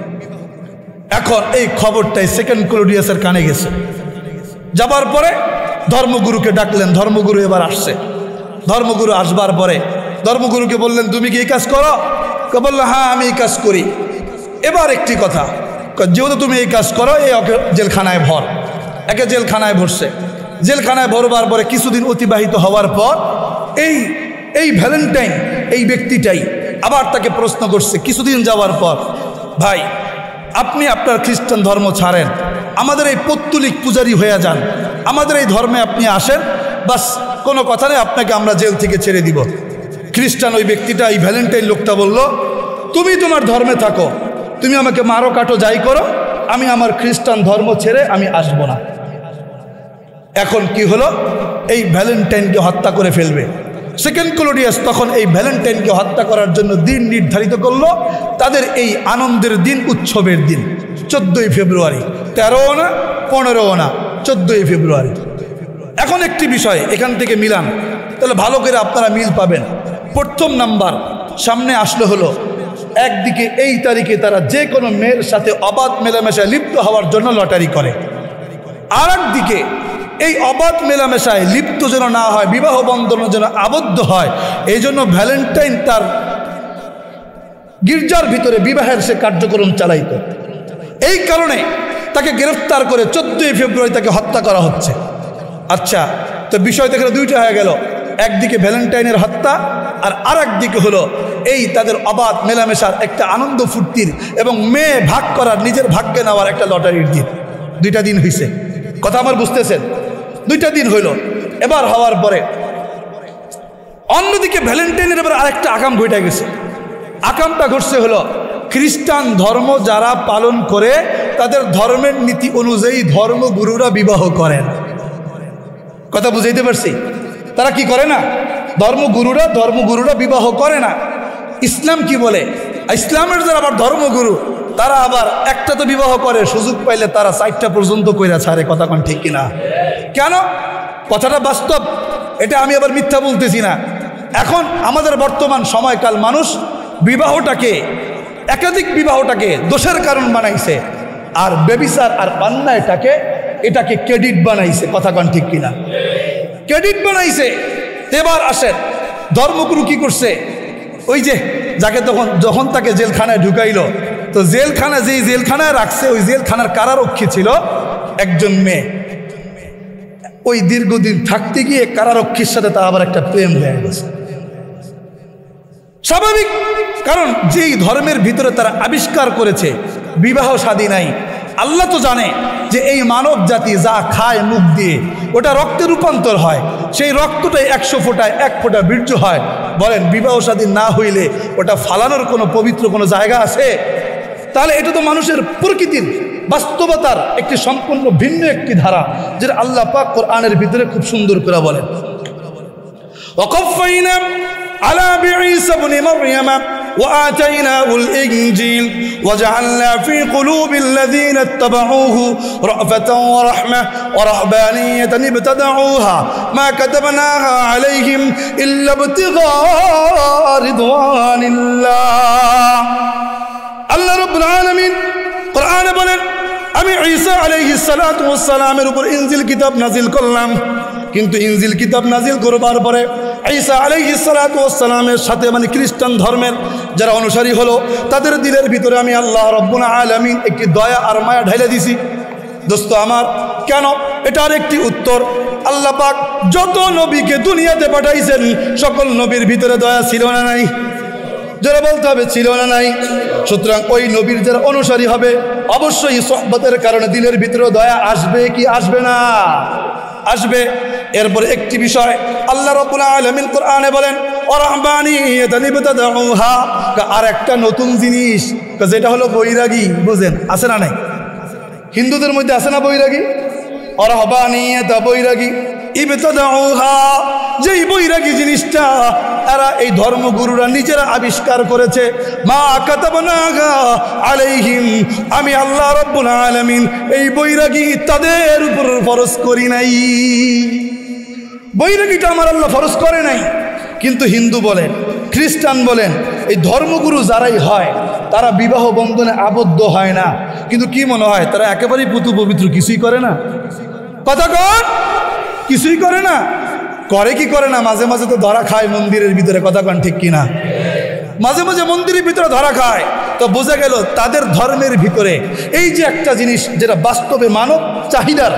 এখন এই খবরটাই সেকেন্ড ক্লডিয়াসের কানে গেছে। যাবার পরে ধর্মগুরুকে ডাকলেন, ধর্মগুরু এবার আসছে। ধর্মগুরু আসবার পরে ধর্মগুরুকে বললেন, তুমি কি এই কাজ করো? বললো, হ্যাঁ আমি এই কাজ করি। এবার একটি কথা, যেহেতু তুমি এই কাজ করো, এই ওকে জেলখানায় ভর। একে জেলখানায় ভরছে। জেলখানায় ভরবার পরে কিছুদিন অতিবাহিত হওয়ার পর এই ভ্যালেন্টাইন, এই ব্যক্তিটাই আবার তাকে প্রশ্ন করছে কিছুদিন যাওয়ার পর, ভাই আপনি আপনার খ্রিস্টান ধর্ম ছাড়েন, আমাদের এই পৌত্তলিক পূজারী হয়ে যান, আমাদের এই ধর্মে আপনি আসেন, বাস কোনো কথা নেই, আপনাকে আমরা জেল থেকে ছেড়ে দিব। খ্রিস্টান ওই ব্যক্তিটা, এই ভ্যালেন্টাইন লোকটা বলল, তুমি তোমার ধর্মে থাকো, তুমি আমাকে মারো কাটো যাই করো, আমি আমার খ্রিস্টান ধর্ম ছেড়ে আমি আসব না। এখন কি হলো, এই ভ্যালেন্টাইনকে হত্যা করে ফেলবে। সেকেন্ড ক্লডিয়াস তখন এই ভ্যালেন্টাইনকে হত্যা করার জন্য দিন নির্ধারিত করলো। তাদের এই আনন্দের দিন, উৎসবের দিন 14ই ফেব্রুয়ারি, 13ও না 15ও না, 14ই ফেব্রুয়ারি। এখন একটি বিষয় এখান থেকে মিলান, তাহলে ভালো করে আপনারা মিল পাবেন। প্রথম নাম্বার সামনে আসলে হলো, একদিকে এই তারিখে তারা যে কোনো মেয়ের সাথে অবাধ মেলামেশায় লিপ্ত হওয়ার জন্য লটারি করে, আর একদিকে এই অবাধ মেলামেশায় লিপ্ত যেন না হয়, বিবাহ বন্ধনে যেন আবদ্ধ হয়, এই জন্য ভ্যালেন্টাইন তার গির্জার ভিতরে বিবাহের সে কার্যক্রম চালাইত। এই কারণে তাকে গ্রেফতার করে 14ই ফেব্রুয়ারি তাকে হত্যা করা হচ্ছে। আচ্ছা, তো বিষয় থেকে দুইটা হয়ে গেল, একদিকে ভ্যালেন্টাইনের হত্যা, আর একদিকে হলো এই তাদের অবাধ মেলামেশার একটা আনন্দ ফুর্তির এবং মেয়ে ভাগ করার, নিজের ভাগ্যে নেওয়ার একটা লটারির দিন। দুইটা দিন হয়েছে, কথা আমার বুঝতেছেন? দুইটা দিন হইল। এবার হওয়ার পরে অন্যদিকে ভ্যালেন্টাইনের এবার আরেকটা আকাম ঘটে গেছে। আকামটা ঘটছে হলো, খ্রিস্টান ধর্ম যারা পালন করে তাদের ধর্মের নীতি অনুযায়ী ধর্মগুরুরা বিবাহ করেন। কথা বুঝাইতে পারছি? তারা কি করে না, ধর্মগুরুরা বিবাহ করে না। ইসলাম কি বলে, ইসলামের যারা আবার ধর্মগুরু তারা আবার একটা তো বিবাহ করে, সুযোগ পাইলে তারা 4টা পর্যন্ত কইরা ছাড়ে। কথা কোন ঠিক কিনা? কেন? কথাটা বাস্তব, এটা আমি আবার মিথ্যা বলতেছি না। এখন আমাদের বর্তমান সময়কাল মানুষ বিবাহটাকে, একাধিক বিবাহটাকে দোষের কারণ বানাইছে, আর ব্যভিচার আর এটাকে ক্রেডিট বানাইছে। কথা কোন ঠিক কিনা? ক্রেডিট বানাইছে। এবার আসেন, ধর্মগুরু কি করছে, ওই যে যাকে যখন তাকে জেলখানায় ঢুকাইলো, তো যেই জেলখানায় রাখছে, ওই জেলখানার কারারক্ষী ছিল একজন মেয়ে। ওই দীর্ঘদিন থাকতে গিয়ে কারারক্ষীর সাথে তার আবার একটা প্রেম হয়ে গেছে। স্বাভাবিক, কারণ যেই ধর্মের ভিতরে তারা আবিষ্কার করেছে বিবাহ শাদী নাই, আল্লাহ তো জানে যে এই মানব জাতি যা খায় মুখ দিয়ে ওটা রক্তে রূপান্তর হয়, সেই রক্তটাই 100 ফোঁটায় 1 ফোঁটা বীর্য হয়। বলেন, বিবাহ শাদী না হইলে ওটা ফালানোর কোনো পবিত্র কোনো জায়গা আছে? তাহলে এটা তো মানুষের প্রকৃতির বাস্তবতার একটি সম্পূর্ণ ভিন্ন একটি ধারা, যেটা আল্লাহ পাক কোরআনের ভিতরে খুব সুন্দর করে বলেন, ওয়াকাফাইনা আলা বিঈসা ইবনে মারইয়াম وآتيناه الإنجيل وجعلنا في قلوب الذين اتبعوه رأفة ورحمة ورهبانية ابتدعوها ما كتبناها عليهم إلا ابتغاء رضوان الله আল্লাহ রাব্বুল আলামিন কোরআনে বলেন, আমি ঈসা আলাইহিস সালাতু ওয়াস সালামের উপর ইনজিল কিতাব নাজিল করলাম, কিন্তু ইনজিল কিতাব নাজিল করবার পরে ঈসা আলাইহিস সালাতু ওয়াস সালামের সাথে মানে খ্রিস্টান ধর্মের যারা অনুসারী হলো, তাদের দিলের ভিতরে আমি আল্লাহ রাব্বুল আলামিন একটি দয়া আর মায়া ঢেলে দিছি। দোস্ত আমার, কেন? এটার একটি উত্তর, আল্লাহ পাক যত নবীকে দুনিয়াতে পাঠাইছেন সকল নবীর ভিতরে দয়া ছিল না নাই? যারা বলতে হবে ছিল না নাই? সুতরাং ওই নবীর যারা অনুসারী হবে অবশ্যই সোহবতের কারণে দিলের ভিতরে দয়া আসবে কি আসবে না? আসবে। এরপরে একটি বিষয় আল্লাহ রাব্বুল আলামিন কোরআনে বলেন, ওয়ারাহবানিয়াতান ইবতাদাউহা, আর একটা নতুন জিনিস যেটা হলো বৈরাগী। বুঝেন, আছে না নাই? হিন্দুদের মধ্যে আছে না বৈরাগী? ওয়ারাহবানিয়াতা বৈরাগী, ইবতাদাউহা, যেই বৈরাগী জিনিসটা এরা এই ধর্মগুরুরা নিজেরা আবিষ্কার করেছে, মা কাতাবনাহা আলাইহিম, আমি আল্লাহ রাব্বুল আলামিন এই বৈরাগী তাদের উপর ফরজ করি নাই। বৈরাগীটা আমার আল্লাহ ফরজ করে নাই। কিন্তু হিন্দু বলেন, খ্রিস্টান বলেন, এই ধর্মগুরু যারাই হয় তারা বিবাহ বন্ধনে আবদ্ধ হয় না। কিন্তু কি মনে হয় তারা একেবারেই পুতু পবিত্র, কিছুই করে না? কথা কন, কিছুই করে না? করে কি করে না? মাঝে মাঝে তো ধরা খায় মন্দিরের ভিতরে, কথা কন ঠিক কিনা? মাঝে মাঝে মন্দিরের ভিতরে ধরা খায়। তো বোঝা গেল তাদের ধর্মের ভিতরে এই যে একটা জিনিস যেটা বাস্তবে মানব চাহিদার,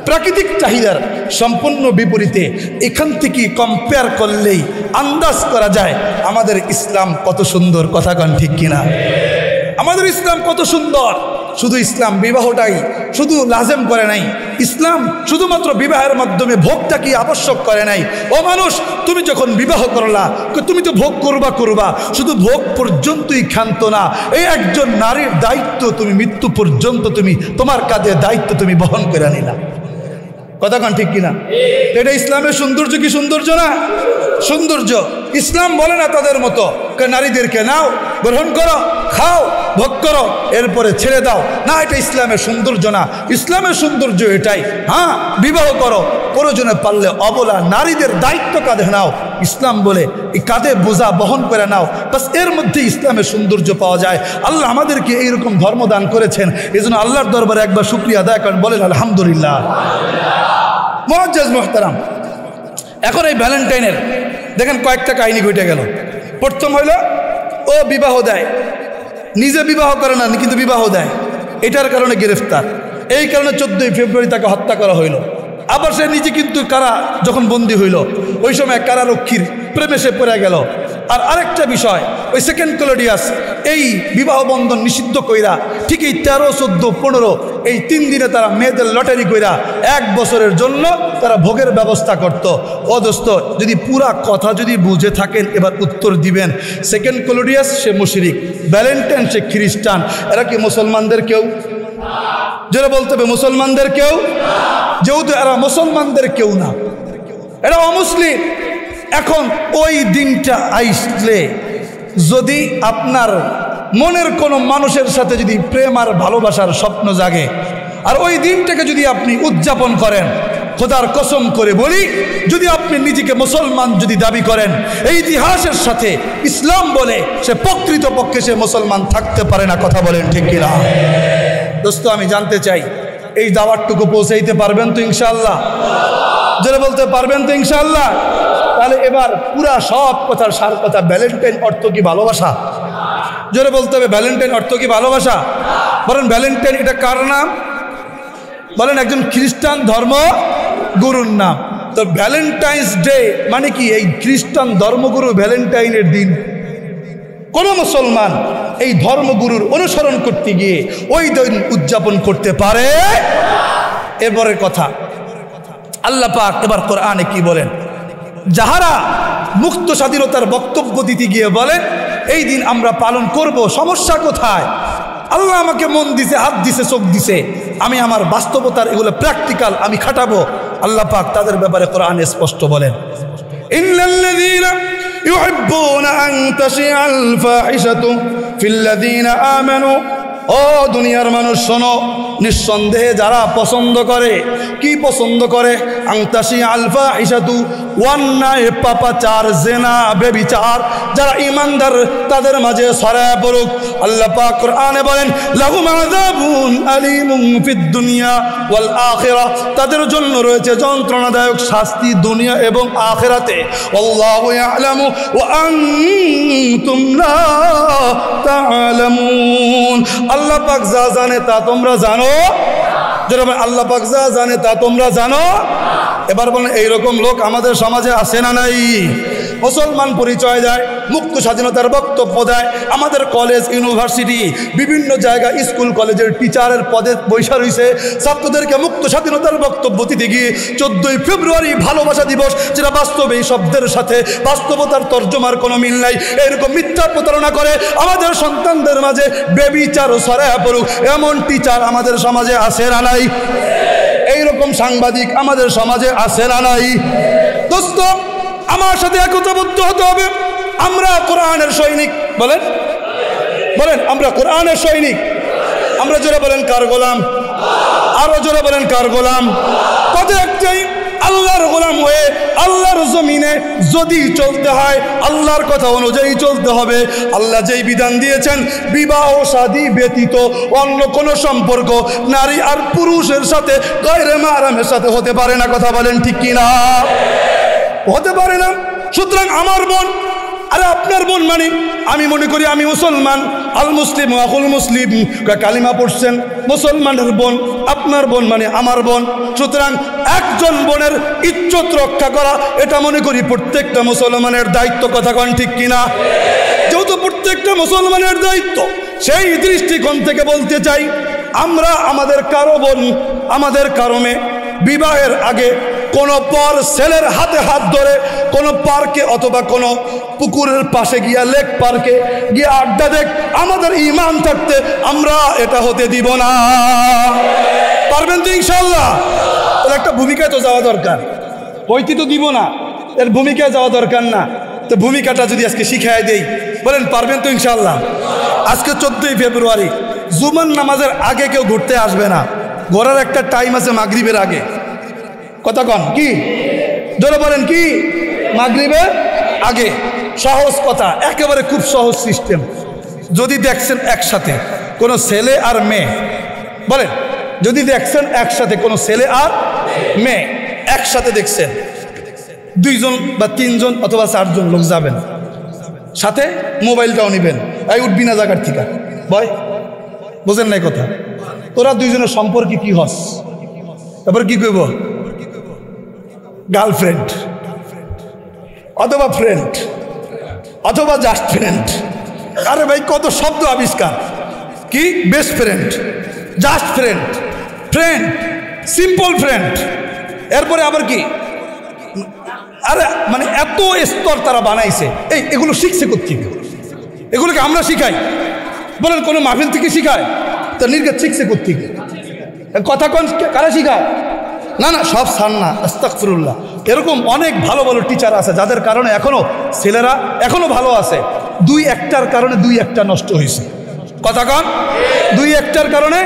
প্রাকৃতিক চাহিদার সম্পূর্ণ বিপরীতে, এখান থেকে কম্পেয়ার করলেই আন্দাজ করা যায় আমাদের ইসলাম কত সুন্দর, কথা কন ঠিক কিনা? আমাদের ইসলাম কত সুন্দর। শুধু ইসলাম বিবাহটাই শুধু লাজেম করে নাই, ইসলাম শুধুমাত্র বিবাহের মাধ্যমে ভোগটাকে আবশ্যক করে নাই। ও মানুষ, তুমি যখন বিবাহ করলা তুমি তো ভোগ করবা, শুধু ভোগ পর্যন্তই ক্ষান্ত না, এই একজন নারীর দায়িত্ব তুমি মৃত্যু পর্যন্ত তুমি তোমার কাঁধে দায়িত্ব তুমি বহন করে নিলা। কথা কন ঠিক কিনা? এটা ইসলামের সৌন্দর্য কি সৌন্দর্য না? সৌন্দর্য। ইসলাম বলে না তাদের মতো নারীদেরকে নাও, গ্রহণ করো, খাও, ভোগ করো, এরপরে ছেড়ে দাও। না, এটা ইসলামের সৌন্দর্য না। ইসলামের সৌন্দর্য এটাই, হ্যাঁ বিবাহ করো, প্রয়োজনে পারলে অবলা নারীদের দায়িত্ব কাঁধে নাও। ইসলাম বলে এই কাঁধে বোঝা বহন করে নাও, বাস এর মধ্যে ইসলামের সৌন্দর্য পাওয়া যায়। আল্লাহ আমাদেরকে এইরকম ধর্ম দান করেছেন, এই জন্য আল্লাহর দরবারে একবার শুকরিয়া আদায় করেন, বলেন আলহামদুলিল্লাহ। মুআজ্জাজ মুহতারাম, এখন এই ভ্যালেন্টাইনের দেখেন কয়েকটা কাহিনী ঘটে গেল। প্রথম হইল ও বিবাহ দেয়, নিজে বিবাহ করে না কিন্তু বিবাহ দেয়, এটার কারণে গ্রেফতার। এই কারণে 14ই ফেব্রুয়ারি তাকে হত্যা করা হইল। আবার সে নিজে কিন্তু কারা যখন বন্দী হইল ওই সময় কারারক্ষীর প্রেমে সে পড়ে গেল। আর আরেকটা বিষয়, ওই সেকেন্ড ক্লডিয়াস এই বিবাহ বন্ধন নিষিদ্ধ কইরা ঠিক এই 13, 14, 15 এই 3 দিনে তারা মেয়েদের লটারি কইরা 1 বছরের জন্য তারা ভোগের ব্যবস্থা করত। ও দোস্ত, যদি পুরা কথা যদি বুঝে থাকেন এবার উত্তর দিবেন। সেকেন্ড ক্লডিয়াস সে মুশরিক, ভ্যালেন্টাইন সে খ্রিস্টান, এরা কি মুসলমানদের কেউ? যারা বলতে হবে মুসলমানদের কেউ, যেহেতু এরা মুসলমানদের কেউ না, এরা অমুসলিম। এখন ওই দিনটা আইসলে যদি আপনার মনের কোনো মানুষের সাথে যদি প্রেম আর ভালোবাসার স্বপ্ন জাগে আর ওই দিনটাকে যদি আপনি উদযাপন করেন, খোদার কসম করে বলি, যদি আপনি নিজেকে মুসলমান যদি দাবি করেন, এই ইতিহাসের সাথে ইসলাম বলে সে প্রকৃতপক্ষে সে মুসলমান থাকতে পারে না। কথা বলেন ঠিক কিনা? দোস্ত, আমি জানতে চাই এই দাওয়াতটুকু পৌঁছাইতে পারবেন তো ইনশাআল্লাহ? যারা বলতে পারবেন তো ইনশাআল্লাহ? তাহলে এবার পুরা সব কথার সার কথা, ভ্যালেন্টাইন অর্থ কি ভালোবাসা? জোরে বলতে হবে, ভ্যালেন্টাইন অর্থ কি ভালোবাসা? বলেন ভ্যালেন্টাইন এটা কার নাম? বলেন একজন খ্রিস্টান ধর্ম গুরুর নাম। তো ভ্যালেন্টাইন্স ডে মানে কি? এই খ্রিস্টান ধর্মগুরু ভ্যালেন্টাইনের দিন কোন মুসলমান এই ধর্মগুরুর অনুসরণ করতে গিয়ে ওই দিন উদযাপন করতে পারে? এরপরের কথা আল্লাহ পাক এবার কোরআনে কি বলেন? যাহারা মুক্ত স্বাধীনতার বক্তব্য দিতে গিয়ে বলেন এই দিন আমরা পালন করব, সমস্যা কোথায়? আল্লাহ আমাকে মন দিছে, হাত দিছে, চোখ দিছে, আমি আমার বাস্তবতার এগুলো প্র্যাকটিক্যাল আমি খাটাবো। আল্লাহ পাক তাদের ব্যাপারে কোরআনে স্পষ্ট বলেন, ইন্নাল্লাযীনা ইউহিব্বুনা আন তাশিআল ফাহিশাতু ফিল্লাযীনা আমানু। ও দুনিয়ার মানুষ শোনো, নিঃসন্দেহে যারা পছন্দ করে, কি পছন্দ করে? আংতাশি আলফা ইসাতু, অন্যায় পাপাচার, জেনা, বেবিচার, যারা ইমানদার তাদের মাঝে ছড়ায় পড়ুক। আল্লাহ পাক কোরআনে বলেন লাহুম আযাবুন আলীমুন ফিদ দুনিয়া ওয়াল আখিরাহ, তাদের জন্য রয়েছে যন্ত্রণাদায়ক শাস্তি দুনিয়া এবং আখিরাতে। আল্লাহু ইয়ালামু ওয়া আনতুম লা তা'লামুন। আল্লাহ পাক যা জানে তা তোমরা জানো। যেরকম আল্লাহ পাক যা জানে তা তোমরা জানো। এবার বলেন এইরকম লোক আমাদের সমাজে আছে না নাই? মুসলমান পরিচয় দেয়, মুক্ত স্বাধীনতার বক্তব্য দেয়, আমাদের কলেজ ইউনিভার্সিটি বিভিন্ন জায়গায় স্কুল কলেজের টিচারের পদে বৈশা রয়েছে, ছাত্রদেরকে মুক্ত স্বাধীনতার বক্তব্য দিতে গিয়ে 14ই ফেব্রুয়ারি ভালোবাসা দিবস, যেটা বাস্তবে এই শব্দের সাথে বাস্তবতার তর্জমার কোনো মিল নাই, এরকম মিথ্যা প্রতারণা করে আমাদের সন্তানদের মাঝে বেবিচার ছড়ায় পড়ুক, এমন টিচার আমাদের সমাজে আছে না নাই? এইরকম সাংবাদিক আমাদের সমাজে আছে না নাই? দোস্ত, আমার সাথে একতাবদ্ধ হতে হবে। আমরা কোরআনের সৈনিক। বলেন বলেন, আমরা কোরআনের সৈনিক। আমরা জোরে বলেন কার গোলাম? আরো জোরে বলেন কার গোলাম? কথা একটাই, আল্লাহর গোলাম হয়ে আল্লাহর জমিনে যদি চলতে হয় আল্লাহর কথা অনুযায়ী চলতে হবে। আল্লাহ যেই বিধান দিয়েছেন বিবাহ শাদী ব্যতীত অন্য কোনো সম্পর্ক নারী আর পুরুষের সাথে গায়রে মাহরামের সাথে হতে পারে না। কথা বলেন ঠিক কিনা? হতে পারে না। সুতরাং আমার বোন, আরে আপনার বোন মানে আমি মনে করি আমি মুসলমান। আল মুসলিম আকুল মুসলিম, কালিমা পড়ছেন, মুসলমানের বোন আপনার বোন মানে আমার বোন। সুতরাং একজন বোনের ইজ্জত রক্ষা করা এটা মনে করি প্রত্যেকটা মুসলমানের দায়িত্ব। কথা কন ঠিক কিনা? যেহেতু প্রত্যেকটা মুসলমানের দায়িত্ব, সেই দৃষ্টিকোণ থেকে বলতে চাই, আমরা আমাদের কারো বোন আমাদের কারো মেয়ে বিবাহের আগে কোনো পর ছেলের হাতে হাত ধরে কোনো পার্কে অথবা কোনো পুকুরের পাশে গিয়া লেক পার্কে গিয়ে আড্ডা দেখ, আমাদের ঈমান থাকতে আমরা এটা হতে দিব না। পারবেন তো ইনশাআল্লাহ? তাহলে একটা ভূমিকায় তো যাওয়া দরকার। হইতে তো দিব না, এর ভূমিকায় যাওয়া দরকার না? তো ভূমিকাটা যদি আজকে শিখাই দেই, বলেন পারবেন তো ইনশাআল্লাহ? আজকে 14ই ফেব্রুয়ারি, জুমার নামাজের আগে কেউ ঘুরতে আসবে না। ঘোরার একটা টাইম আছে মাগরিবের আগে। কথা কন কি? জোরে বলেন কি? মাগরিবের আগে। সহজ কথা, একেবারে খুব সহজ সিস্টেম। যদি দেখছেন একসাথে কোনো ছেলে আর মেয়ে, বলেন যদি দেখছেন একসাথে কোনো ছেলে আর মেয়ে একসাথে দেখছেন, 2 জন বা 3 জন অথবা 4 জন লোক যাবেন, সাথে মোবাইলটাও নিবেন। এই উঠবি না জায়গার থেকে, ভয় বোঝেন নাই কথা? তোরা 2 জনের সম্পর্কে কি হস? তারপর কি কইব? গার্লফ্রেন্ড অথবা ফ্রেন্ড অথবা জাস্ট ফ্রেন্ড। আরে ভাই কত শব্দ আবিষ্কার! কি best friend, just friend, friend, simple friend, এরপরে আবার কি? আরে মানে এত স্তর তারা বানাইছে। এগুলো শিখছে কোত্থেকে? এগুলোকে আমরা শিখাই? বলেন কোনো মাহফিল থেকে শিখায়? তো নির্গত শিখছে কোত্থেকে? কথা কোন কারা শিখায়? না না, সব সার না, আস্তাগফিরুল্লাহ। এরকম অনেক ভালো ভালো টিচার আছে যাদের কারণে এখনো ছেলেরা এখনো ভালো আছে। 2-1টার কারণে 2-1টা নষ্ট হয়েছে। কথা কন, 2-1টার কারণে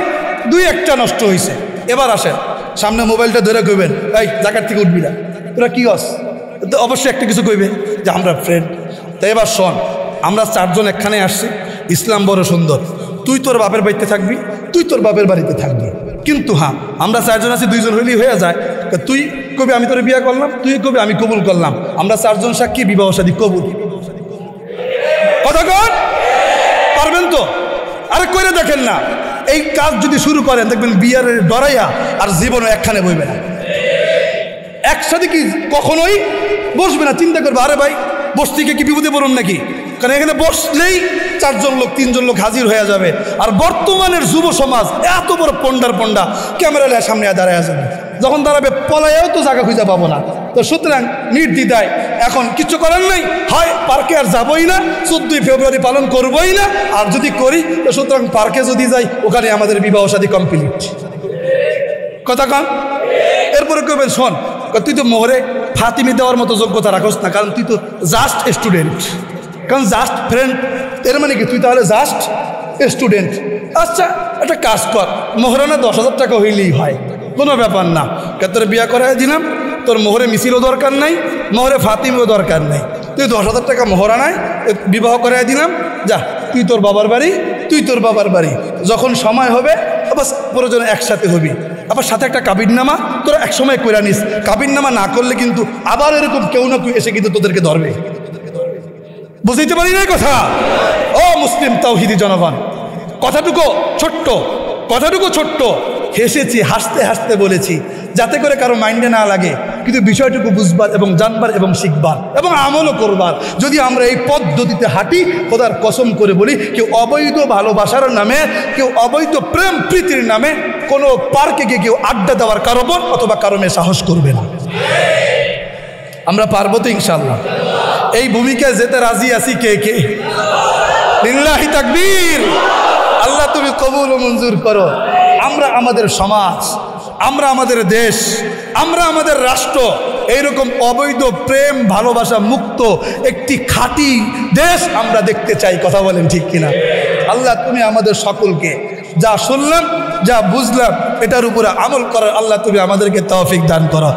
2-1টা নষ্ট হয়েছে। এবার আসেন, সামনে মোবাইলটা ধরে কইবেন এই জায়গার থেকে উঠবি না, তোরা কি হস? তো অবশ্যই একটা কিছু কইবে যে আমরা ফ্রেন্ড। তো এবার শোন, আমরা 4 জন একখানে আসছি। ইসলাম বড় সুন্দর। তুই তোর বাপের বাড়িতে থাকবি, তুই তোর বাপের বাড়িতে থাকবি, কিন্তু হ্যাঁ আমরা 4 জন আছি, 2 জন হইলেই হয়ে যায়। তুই কবি আমি তোর বিয়ে করলাম, তুই কবি আমি কবুল করলাম, আমরা 4 জন সাক্ষী, বিবাহ শাদী কবুল। কথা কন, পারবেন তো? আরে কইরে দেখেন না, এই কাজ যদি শুরু করেন দেখবেন বিয়ার ডরাইয়া আর জীবনে একখানে বইবে না, একসাথে কি কখনোই বসবে না। চিন্তা করবে আরে ভাই বসতে গিয়ে কি বিপদে পড়ুন নাকি? কারণ এখানে বসলেই 4 জন লোক 3 জন লোক হাজির হয়ে যাবে। আর বর্তমানের যুব সমাজ এত বড় পন্ডা ক্যামেরা নিয়ে সামনে দাঁড়ায় যাবে, যখন দাঁড়াবে পলায়ও তো জায়গা খুঁজে পাবো না। তো সুতরাং নির্দ্বিধায় এখন কিছু করার নেই, হয় পার্কে আর যাবোই না, 14ই ফেব্রুয়ারি পালন করবোই না, আর যদি করি তো সুতরাং পার্কে যদি যাই ওখানে আমাদের বিবাহ শাদী কমপ্লিট। কথা কন। এরপরে কইবেন শোন, তুই তো মোহরে ফাতিমি দেওয়ার মতো যোগ্যতা রাখোস না, কারণ তুই তো জাস্ট স্টুডেন্ট। কারণ জাস্ট ফ্রেন্ড এর মানে কি? তুই তাহলে জাস্ট স্টুডেন্ট। আচ্ছা একটা কাজ কর, মোহরানা 10,000 টাকা হইলেই হয়, কোনো ব্যাপার না। তোর বিয়া করাই দিলাম, তোর মোহরে মিছিলও দরকার নাই, মোহরে ফাতিমিও দরকার নাই, তুই 10,000 টাকা মোহরানায় বিবাহ করাই দিলাম, যা তুই তোর বাবার বাড়ি, তুই তোর বাবার বাড়ি। যখন সময় হবে আবার প্রয়োজনে একসাথে হবি। আবার সাথে একটা কাবিননামা তোরা একসময় কইরা নিস। কাবিননামা না করলে কিন্তু আবার এরকম কেউ না কেউ এসে কিন্তু তোদেরকে ধরবে। বুঝতে পারি না কথা? ও মুসলিম তাওহীদি জনগণ, কথাটুকু ছোট্ট হেসেছি, হাসতে হাসতে বলেছি, যাতে করে কারো মাইন্ডে না লাগে, কিন্তু বিষয়টুকু বুঝবার এবং জানবার এবং শিখবার এবং আমলও করবার। যদি আমরা এই পদ্ধতিতে হাঁটি, খোদার কসম করে বলি, কেউ অবৈধ ভালোবাসার নামে, কেউ অবৈধ প্রেম প্রীতির নামে কোনো পার্কে গিয়ে কেউ আড্ডা দেওয়ার কারো বোন অথবা কারো মেয়ে সাহস করবে না। আমরা পারবো তো ইনশাআল্লাহ? এই ভূমিকায় যেতে রাজি আছি কে কে? লিল্লাহি তাকবীর। আল্লাহ তুমি কবুল ও মঞ্জুর করো। আমরা আমাদের সমাজ আমরা আমাদের দেশ, আমরা আমাদের রাষ্ট্র এইরকম অবৈধ প্রেম ভালোবাসা মুক্ত একটি খাঁটি দেশ আমরা দেখতে চাই। কথা বলেন ঠিক কিনা? আল্লাহ তুমি আমাদের সকলকে যা শুনলাম যা বুঝলাম এটার উপরে আমল করার আল্লাহ তুমি আমাদেরকে তৌফিক দান করো।